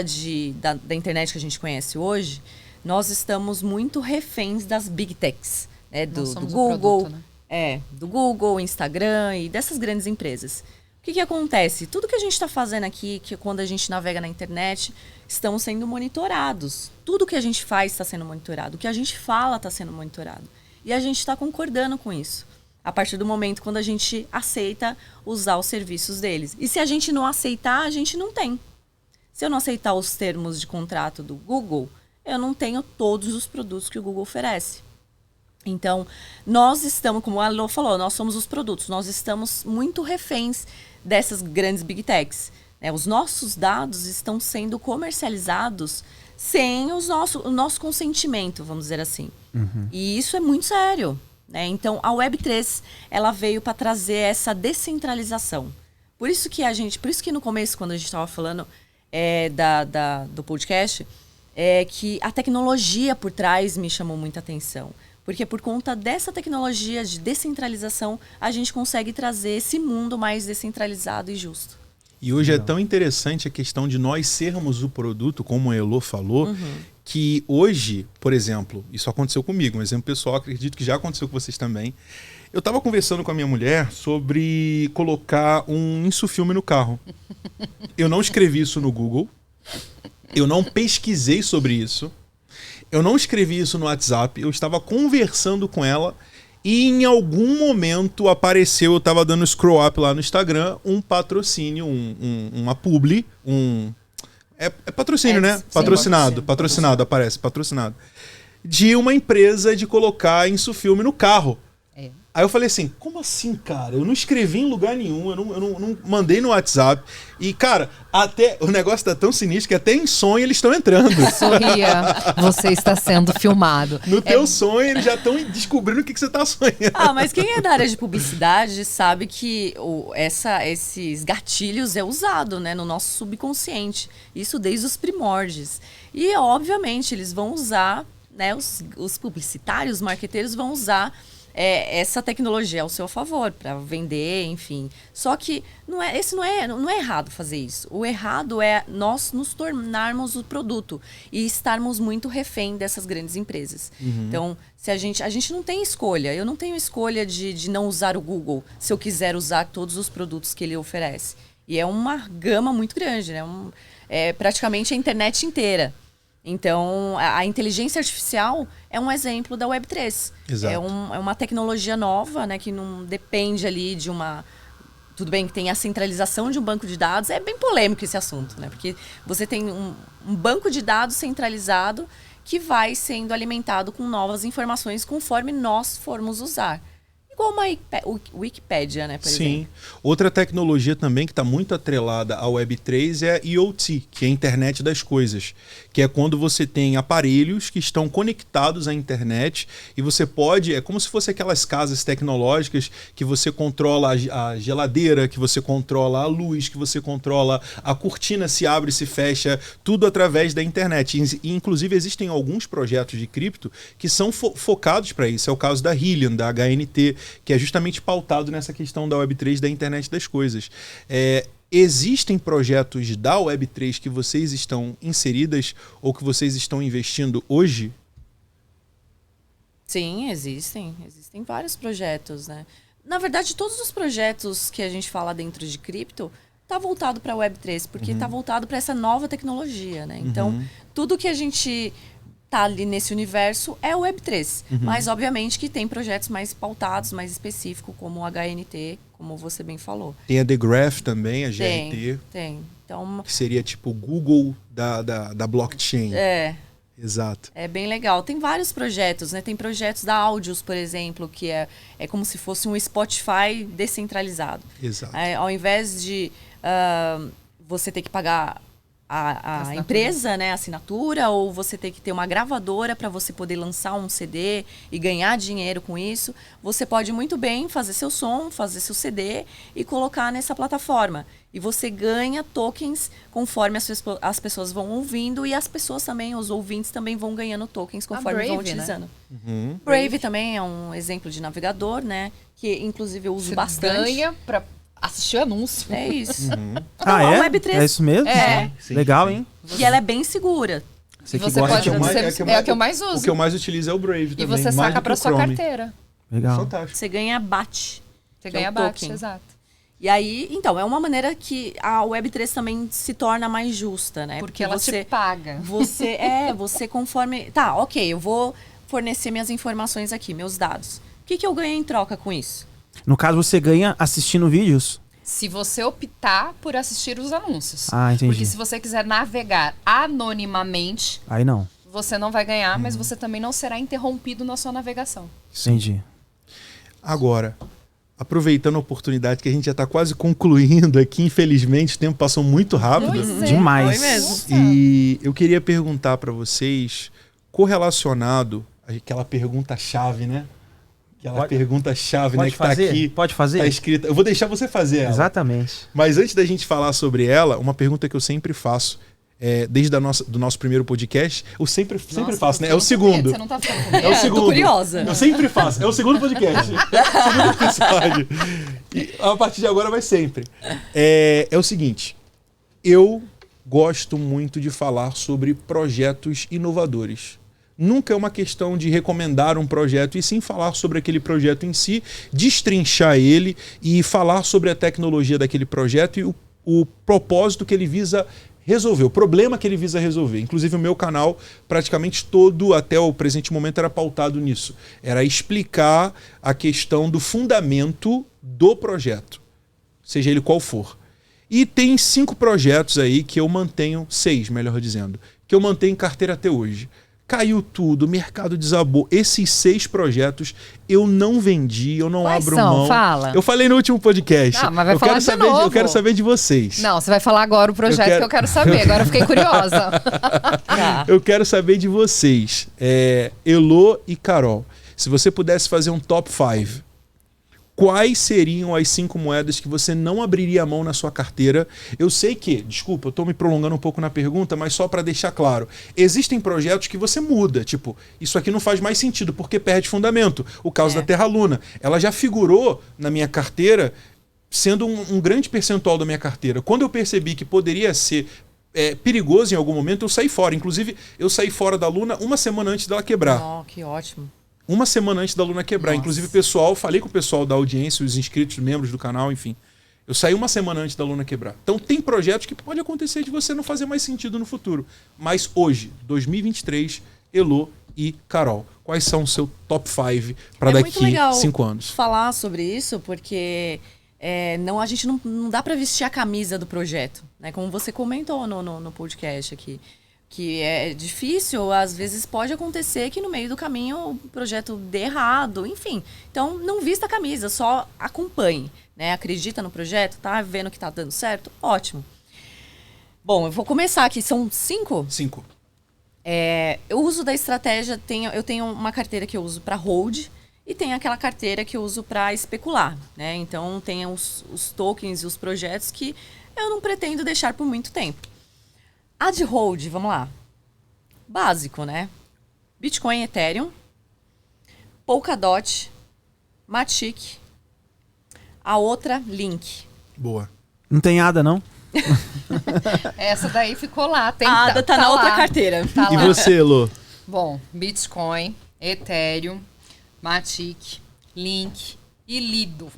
da internet que a gente conhece hoje, nós estamos muito reféns das Big Techs. Né? Do Google, produto, né? Do Google, Instagram e dessas grandes empresas. O que acontece? Tudo que a gente está fazendo aqui, que quando a gente navega na internet, estamos sendo monitorados. Tudo que a gente faz está sendo monitorado. O que a gente fala está sendo monitorado. E a gente está concordando com isso. A partir do momento quando a gente aceita usar os serviços deles. E se a gente não aceitar, a gente não tem. Se eu não aceitar os termos de contrato do Google, eu não tenho todos os produtos que o Google oferece. Então, nós estamos, como a Lô falou, nós somos os produtos. Nós estamos muito reféns dessas grandes Big Techs. Os nossos dados estão sendo comercializados sem o nosso consentimento, vamos dizer assim. E isso é muito sério. Então, a Web3 ela veio para trazer essa descentralização. Por isso que no começo, quando a gente estava falando do podcast, que a tecnologia por trás me chamou muita atenção. Porque por conta dessa tecnologia de descentralização, a gente consegue trazer esse mundo mais descentralizado e justo.
E hoje é tão interessante a questão de nós sermos o produto, como a Elo falou, que hoje, por exemplo, isso aconteceu comigo, um exemplo pessoal, acredito que já aconteceu com vocês também. Eu estava conversando com a minha mulher sobre colocar um insufilme no carro. Eu não escrevi isso no Google, eu não pesquisei sobre isso, eu não escrevi isso no WhatsApp, eu estava conversando com ela e em algum momento apareceu, eu estava dando scroll up lá no Instagram, um patrocínio, uma publi, é patrocínio, né? Patrocinado, aparece, patrocinado. De uma empresa de colocar insufilme no carro. Aí eu falei assim, como assim, cara? Eu não escrevi em lugar nenhum, eu não mandei no WhatsApp. E, cara, até o negócio tá tão sinistro que até em sonho eles estão entrando.
Sorria, você está sendo filmado.
No teu sonho eles já estão descobrindo o que você tá sonhando.
Mas quem é da área de publicidade sabe que esses gatilhos é usado, né, no nosso subconsciente. Isso desde os primórdios. E, obviamente, eles vão usar, né, os publicitários, os marqueteiros vão usar essa tecnologia ao seu favor, para vender, enfim. Só que não é errado fazer isso. O errado é nós nos tornarmos o produto e estarmos muito refém dessas grandes empresas. Então, se a gente não tem escolha. Eu não tenho escolha de não usar o Google se eu quiser usar todos os produtos que ele oferece. E é uma gama muito grande, né? É praticamente a internet inteira. Então, a inteligência artificial é um exemplo da Web3.
Exato.
É uma tecnologia nova, né, que não depende ali de uma... Tudo bem que tem a centralização de um banco de dados. É bem polêmico esse assunto, né? Porque você tem um banco de dados centralizado que vai sendo alimentado com novas informações conforme nós formos usar. Igual uma Wikipédia, né, por exemplo.
Outra tecnologia também que está muito atrelada à Web3 é a IoT, que é a internet das coisas, que é quando você tem aparelhos que estão conectados à internet e você pode, é como se fosse aquelas casas tecnológicas que você controla a geladeira, que você controla a luz, que você controla a cortina se abre e se fecha, tudo através da internet. E inclusive existem alguns projetos de cripto que são focados para isso. É o caso da Helium, da HNT, que é justamente pautado nessa questão da Web3, da internet das coisas. Existem projetos da Web3 que vocês estão inseridas ou que vocês estão investindo hoje?
Sim, existem. Existem vários projetos, né? Na verdade, todos os projetos que a gente fala dentro de cripto tá voltado para a Web3, porque tá voltado para essa nova tecnologia, né? Então, tudo que a gente tá ali nesse universo é o Web3. Mas, obviamente, que tem projetos mais pautados, mais específicos, como o HNT, como você bem falou.
Tem a The Graph também, a GRT.
Tem. Então,
que seria tipo o Google da blockchain. Exato.
É bem legal. Tem vários projetos, né? Tem projetos da Audios, por exemplo, que é como se fosse um Spotify descentralizado.
Exato.
Ao invés de você ter que pagar a empresa, né, a assinatura, ou você ter que ter uma gravadora para você poder lançar um CD e ganhar dinheiro com isso, você pode muito bem fazer seu som, fazer seu CD e colocar nessa plataforma. E você ganha tokens conforme as pessoas vão ouvindo, e as pessoas também, os ouvintes também vão ganhando tokens conforme vão utilizando.
Né?
Brave também é um exemplo de navegador, né? Que inclusive eu uso
você
bastante.
Ganha para assistir anúncio.
É isso.
Então,
a Web3
é isso mesmo?
Sim,
legal,
sim.
hein?
E ela é bem segura.
E você pode... É a que eu mais uso.
O que eu mais utilizo é o Brave também.
E você saca para sua carteira.
Legal.
Fantástico.
Você ganha BAT.
Você ganha BAT, exato.
E aí, então, é uma maneira que a Web3 também se torna mais justa, né?
Porque ela te paga.
Você conforme... Tá, ok, eu vou fornecer minhas informações aqui, meus dados. O que eu ganho em troca com isso?
No caso, você ganha assistindo vídeos?
Se você optar por assistir os anúncios.
Ah, entendi.
Porque se você quiser navegar anonimamente...
Aí não.
Você não vai ganhar, mas você também não será interrompido na sua navegação.
Entendi.
Agora... Aproveitando a oportunidade que a gente já está quase concluindo aqui, infelizmente o tempo passou muito rápido.
Demais.
Foi mesmo.
E eu queria perguntar para vocês, correlacionado àquela pergunta-chave, né? Aquela pergunta-chave, né, que está aqui.
Pode fazer?
Tá escrita. Eu vou deixar você fazer ela.
Exatamente.
Mas antes da gente falar sobre ela, uma pergunta que eu sempre faço, desde do nosso primeiro podcast, eu sempre faço, né? É o segundo.
Você não tá ficando com medo?
É o segundo.
Tô curiosa.
Eu sempre faço. É o segundo podcast. Segundo episódio. E a partir de agora vai sempre. É o seguinte. Eu gosto muito de falar sobre projetos inovadores. Nunca é uma questão de recomendar um projeto, e sim falar sobre aquele projeto em si, destrinchar ele e falar sobre a tecnologia daquele projeto e o propósito que ele visa resolver, o problema que ele visa resolver. Inclusive o meu canal, praticamente todo, até o presente momento, era pautado nisso. Era explicar a questão do fundamento do projeto, seja ele qual for. E tem 5 projetos aí que eu mantenho, 6, melhor dizendo, que eu mantenho em carteira até hoje. Caiu tudo, o mercado desabou. Esses 6 projetos eu não vendi, eu não abro mão.
Fala.
Eu falei no último podcast.
Não, mas vai falar de novo.
Eu quero saber de vocês.
Não, você vai falar agora o projeto que eu quero saber. Agora eu fiquei curiosa.
Eu quero saber de vocês. Elô e Carol. Se você pudesse fazer um top 5, quais seriam as 5 moedas que você não abriria a mão na sua carteira? Eu sei que, desculpa, eu estou me prolongando um pouco na pergunta, mas só para deixar claro, existem projetos que você muda, tipo, isso aqui não faz mais sentido porque perde fundamento. O caso da Terra Luna, ela já figurou na minha carteira sendo um grande percentual da minha carteira. Quando eu percebi que poderia ser perigoso em algum momento, eu saí fora. Inclusive, eu saí fora da Luna uma semana antes dela quebrar.
Oh, que ótimo.
Uma semana antes da Luna quebrar. Nossa. Inclusive, falei com o pessoal da audiência, os inscritos, membros do canal, enfim. Eu saí uma semana antes da Luna quebrar. Então, tem projetos que pode acontecer de você não fazer mais sentido no futuro. Mas hoje, 2023, Elô e Carol, quais são o seu top 5 para daqui 5 anos?
Falar sobre isso, porque a gente não dá para vestir a camisa do projeto, né? Como você comentou no podcast aqui. Que é difícil, às vezes pode acontecer que no meio do caminho o projeto dê errado, enfim. Então, não vista a camisa, só acompanhe, né? Acredita no projeto, tá vendo que tá dando certo? Ótimo. Bom, eu vou começar aqui, são 5?
5.
Eu uso da estratégia, eu tenho uma carteira que eu uso para hold e tem aquela carteira que eu uso para especular, né? Então, tem os tokens e os projetos que eu não pretendo deixar por muito tempo. A de hold, vamos lá. Básico, né? Bitcoin, Ethereum, Polkadot, Matic. A outra, Link.
Boa.
Não tem ADA, não?
Essa daí ficou lá.
A ADA tá na
lá.
outra carteira.
Tá
E
lá.
você, Lô?
Bom, Bitcoin, Ethereum, Matic, Link e Lido.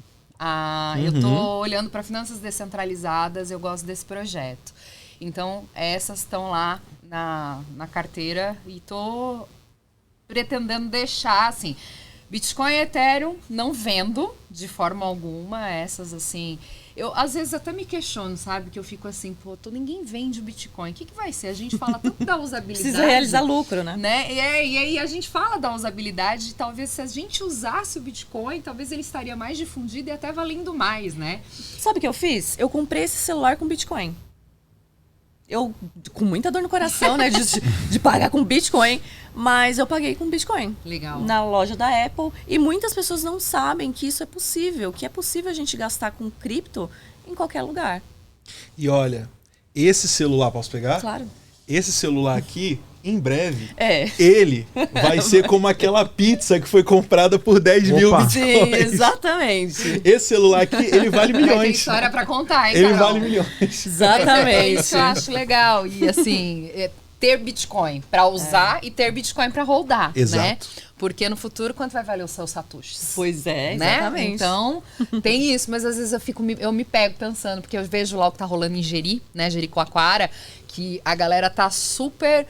Eu tô olhando para finanças descentralizadas, eu gosto desse projeto. Então, essas estão lá na carteira e tô pretendendo deixar, assim, Bitcoin e Ethereum não vendo de forma alguma, essas assim... Eu, às vezes, até me questiono, sabe? Que eu fico assim, pô, ninguém vende o Bitcoin. O que vai ser? A gente fala tanto da usabilidade.
Precisa realizar lucro, né?
E aí a gente fala da usabilidade de talvez se a gente usasse o Bitcoin, talvez ele estaria mais difundido e até valendo mais, né?
Sabe o que eu fiz? Eu comprei esse celular com Bitcoin. Eu, com muita dor no coração, né? De pagar com Bitcoin. Mas eu paguei com Bitcoin.
Legal.
Na loja da Apple. E muitas pessoas não sabem que isso é possível. Que é possível a gente gastar com cripto em qualquer lugar.
E olha, esse celular, posso pegar?
Claro.
Esse celular aqui, em breve,
É.
ele vai ser como aquela pizza que foi comprada por 10 mil bitcoins.
Sim, exatamente.
Esse celular aqui, ele vale
Vai ter
milhões.
história pra contar, hein,
Ele
Carol?
vale milhões.
Exatamente.
Isso eu acho legal. E assim, ter Bitcoin pra usar e ter Bitcoin pra holdar,
Exato.
né? Porque no futuro, quanto vai valer os seus satoshis?
Pois é,
Né?
exatamente.
Então, tem isso, mas às vezes eu me pego pensando, porque eu vejo lá o que tá rolando em Jeri, né? Jericoacoara, que a galera tá super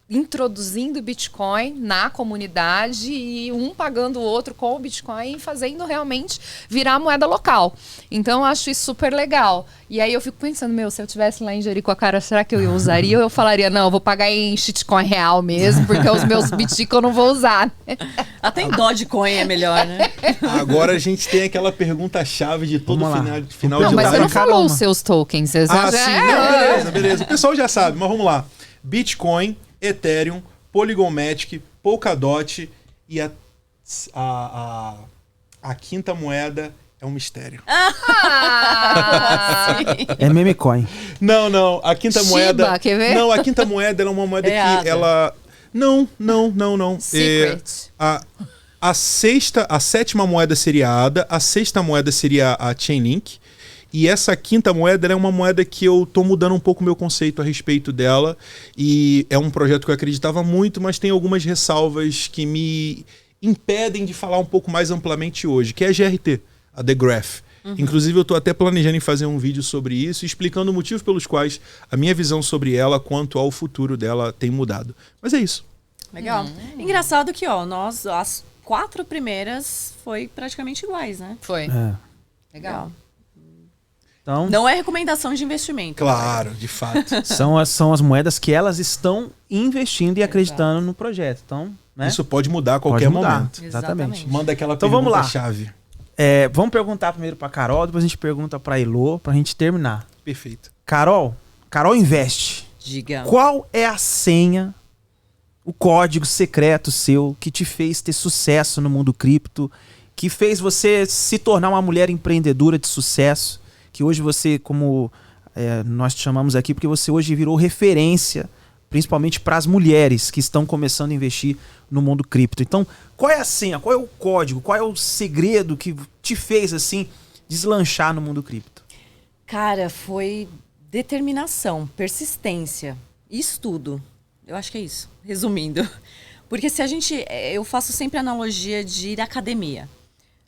introduzindo Bitcoin na comunidade e um pagando o outro com o Bitcoin e fazendo realmente virar moeda local. Então, eu acho isso super legal. E aí eu fico pensando, se eu tivesse lá em Jericoacoara, será que eu usaria? Ou eu falaria, não, eu vou pagar em shitcoin real mesmo, porque os meus Bitcoin eu não vou usar.
Até em Dogecoin é melhor, né?
Agora a gente tem aquela pergunta-chave de todo final
Não,
de
mas
live.
você não falou os seus tokens. Você
sim,
já...
não, beleza. O pessoal já sabe, mas vamos lá. Bitcoin, Ethereum, Polygon Matic, Polkadot e a quinta moeda é um mistério.
É memecoin.
Não. A quinta
Shiba,
moeda...
quer ver?
Não, a quinta moeda ela é uma moeda que
ADA.
ela... Não.
Secret.
A sétima moeda seria a ADA, a sexta moeda seria a Chainlink. E essa quinta moeda é uma moeda que eu tô mudando um pouco o meu conceito a respeito dela. E é um projeto que eu acreditava muito, mas tem algumas ressalvas que me impedem de falar um pouco mais amplamente hoje, que é a GRT, a The Graph. Inclusive, eu tô até planejando em fazer um vídeo sobre isso, explicando os motivos pelos quais a minha visão sobre ela, quanto ao futuro dela, tem mudado. Mas é isso.
Legal. Engraçado que, as 4 primeiras foi praticamente iguais, né?
Foi.
É.
Legal.
Então,
Não é recomendação de investimento.
Claro, de fato.
são as moedas que elas estão investindo e acreditando no projeto. Então, né?
Isso pode mudar a qualquer
Pode mudar.
momento.
Exatamente.
Manda aquela
Então vamos lá.
pergunta-chave.
Vamos perguntar primeiro pra Carol, depois a gente pergunta pra Elô, pra gente terminar.
Perfeito.
Carol investe.
Diga.
Qual é a senha, o código secreto seu que te fez ter sucesso no mundo cripto, que fez você se tornar uma mulher empreendedora de sucesso, que hoje você, como nós te chamamos aqui, porque você hoje virou referência, principalmente para as mulheres que estão começando a investir no mundo cripto. Então, qual é a senha, qual é o código, qual é o segredo que te fez, assim, deslanchar no mundo cripto?
Cara, foi determinação, persistência e estudo. Eu acho que é isso, resumindo. Porque se a gente... Eu faço sempre a analogia de ir à academia.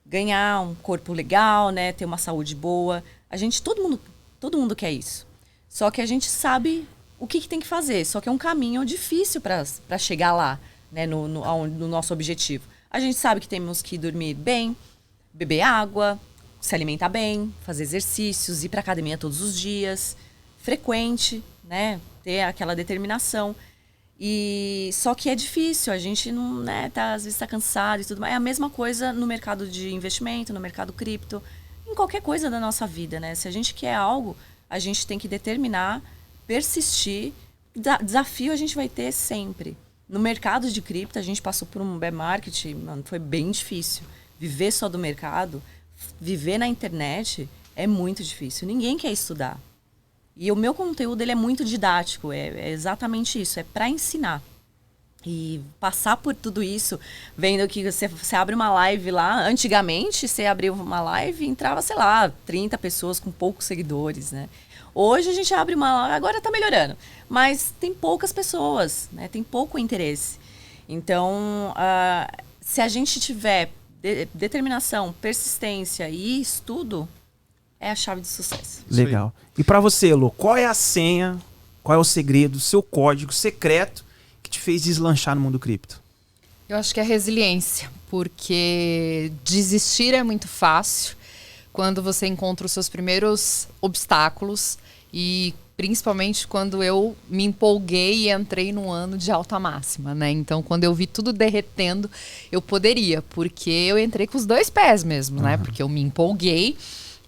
Ganhar um corpo legal, né? Ter uma saúde boa. Todo mundo quer isso. Só que a gente sabe o que tem que fazer. Só que é um caminho difícil para chegar lá, né? No nosso objetivo. A gente sabe que temos que dormir bem, beber água, se alimentar bem, fazer exercícios, ir para academia todos os dias, frequente, né? Ter aquela determinação. E só que é difícil, a gente não, né, às vezes está cansado e tudo mais. É a mesma coisa no mercado de investimento, no mercado cripto, em qualquer coisa da nossa vida, né? Se a gente quer algo, a gente tem que determinar, persistir. Desafio a gente vai ter sempre. No mercado de cripto, a gente passou por um bear market, mano, foi bem difícil. Viver só do mercado, viver na internet é muito difícil. Ninguém quer estudar. E o meu conteúdo ele é muito didático, é exatamente isso, é para ensinar. E passar por tudo isso, vendo que você abre uma live lá, antigamente você abriu uma live e entrava, sei lá, 30 pessoas com poucos seguidores, né? Hoje a gente abre uma live, agora tá melhorando, mas tem poucas pessoas, né? Tem pouco interesse. Então, se a gente tiver determinação, persistência e estudo, é a chave de sucesso.
Legal. E para você, Elô, qual é a senha, qual é o segredo, seu código secreto que te fez deslanchar no mundo cripto?
Eu acho que é resiliência, porque desistir é muito fácil quando você encontra os seus primeiros obstáculos e principalmente quando eu me empolguei e entrei num ano de alta máxima, né? Então, quando eu vi tudo derretendo, eu poderia, porque eu entrei com os 2 pés mesmo, né? Porque eu me empolguei.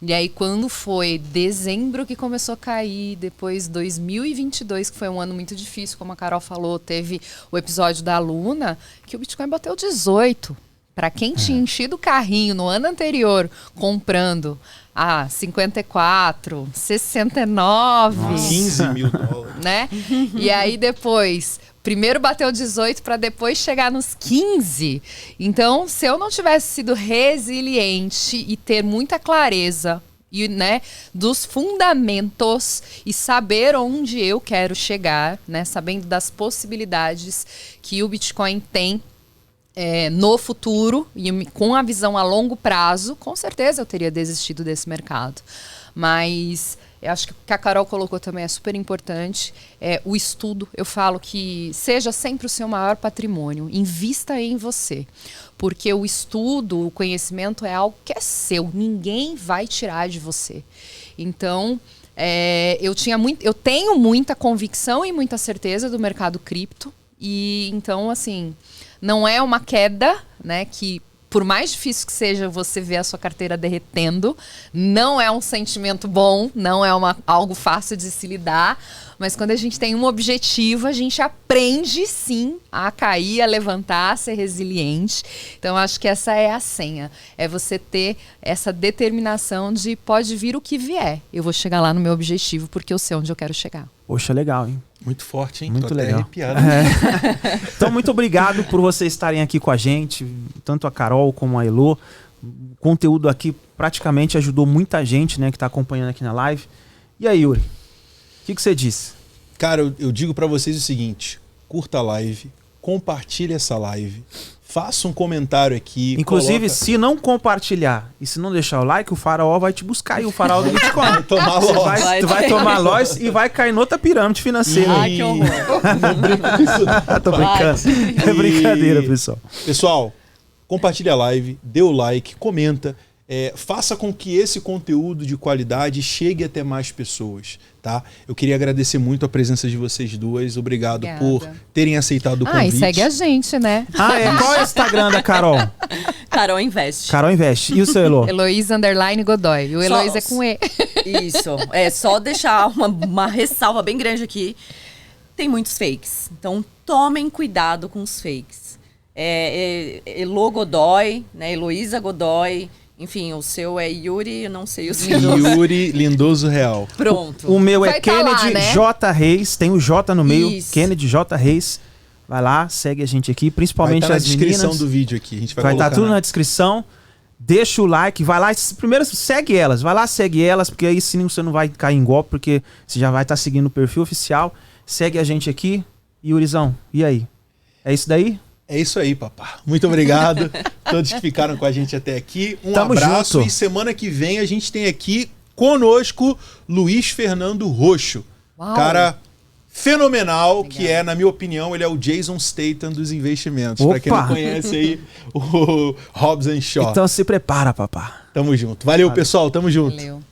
E aí, quando foi dezembro que começou a cair, depois 2022, que foi um ano muito difícil, como a Carol falou, teve o episódio da Luna, que o Bitcoin bateu 18. Para quem tinha enchido o carrinho no ano anterior, comprando 54, 69.
Nossa. 15 mil dólares.
Né? E aí depois... Primeiro bateu 18 para depois chegar nos 15. Então, se eu não tivesse sido resiliente e ter muita clareza e, né, dos fundamentos e saber onde eu quero chegar, né, sabendo das possibilidades que o Bitcoin tem no futuro e com a visão a longo prazo, com certeza eu teria desistido desse mercado. Mas... eu acho que o que a Carol colocou também é super importante. O estudo, eu falo que seja sempre o seu maior patrimônio. Invista em você. Porque o estudo, o conhecimento é algo que é seu. Ninguém vai tirar de você. Então, eu tenho muita convicção e muita certeza do mercado cripto. E então, assim, não é uma queda, né, que... por mais difícil que seja você ver a sua carteira derretendo, não é um sentimento bom, não é algo fácil de se lidar, mas quando a gente tem um objetivo, a gente aprende sim a cair, a levantar, a ser resiliente. Então, acho que essa é a senha, é você ter essa determinação de pode vir o que vier, eu vou chegar lá no meu objetivo porque eu sei onde eu quero chegar.
Poxa, legal, hein?
Muito forte, hein?
Muito
Tô
legal.
até arrepiado.
Então, muito obrigado por vocês estarem aqui com a gente, tanto a Carol como a Elô. O conteúdo aqui praticamente ajudou muita gente, né, que está acompanhando aqui na live. E aí, Yuri, o que você disse?
Cara, eu digo para vocês o seguinte, curta a live, compartilhe essa live, faça um comentário aqui.
Inclusive, se não compartilhar e se não deixar o like, o faraó vai te buscar aí, o faraó do Bitcoin.
Vai tomar loss.
Tu vai tomar loss e vai cair noutra pirâmide financeira.
Ai, que horror.
Não brinca com isso não.
Tô brincando. É brincadeira, pessoal.
Pessoal, compartilha a live, dê o like, comenta. Faça com que esse conteúdo de qualidade chegue até mais pessoas, tá? Eu queria agradecer muito a presença de vocês duas. Obrigado por terem aceitado o convite.
E segue a gente, né?
Qual é o Instagram da Carol?
Carol Invest.
Carol Invest. E o seu Elô?
Heloísa_Godoy. O Heloísa é com E.
Isso. É só deixar uma ressalva bem grande aqui. Tem muitos fakes. Então, tomem cuidado com os fakes. Elô Godoy, né? Heloísa Godoy. Enfim, o seu é Yuri, eu não sei o seu.
Yuri Lindoso Real.
Pronto.
O meu é
Vai
Kennedy
lá, né?
J. Reis, tem o J no meio.
Isso.
Kennedy J. Reis. Vai lá, segue a gente aqui, principalmente
Vai tá
as
na descrição
meninas.
do vídeo aqui. A gente vai
Vai
colocar
estar tudo na descrição. Deixa o like, vai lá. Primeiro segue elas, vai lá, segue elas, porque aí sim você não vai cair em golpe, porque você já vai estar seguindo o perfil oficial. Segue a gente aqui. Yurizão, e aí? É isso daí?
É isso aí, papá. Muito obrigado a todos que ficaram com a gente até aqui.
Tamo
abraço
junto.
E semana que vem a gente tem aqui conosco Luiz Fernando Roxo.
Uau.
Cara fenomenal, que é, na minha opinião, ele é o Jason Statham dos investimentos.
Opa!
Pra quem não conhece aí, o Hobbs & Shaw.
Então se prepara, papá.
Tamo junto. Valeu, pessoal. Tamo junto.
Valeu.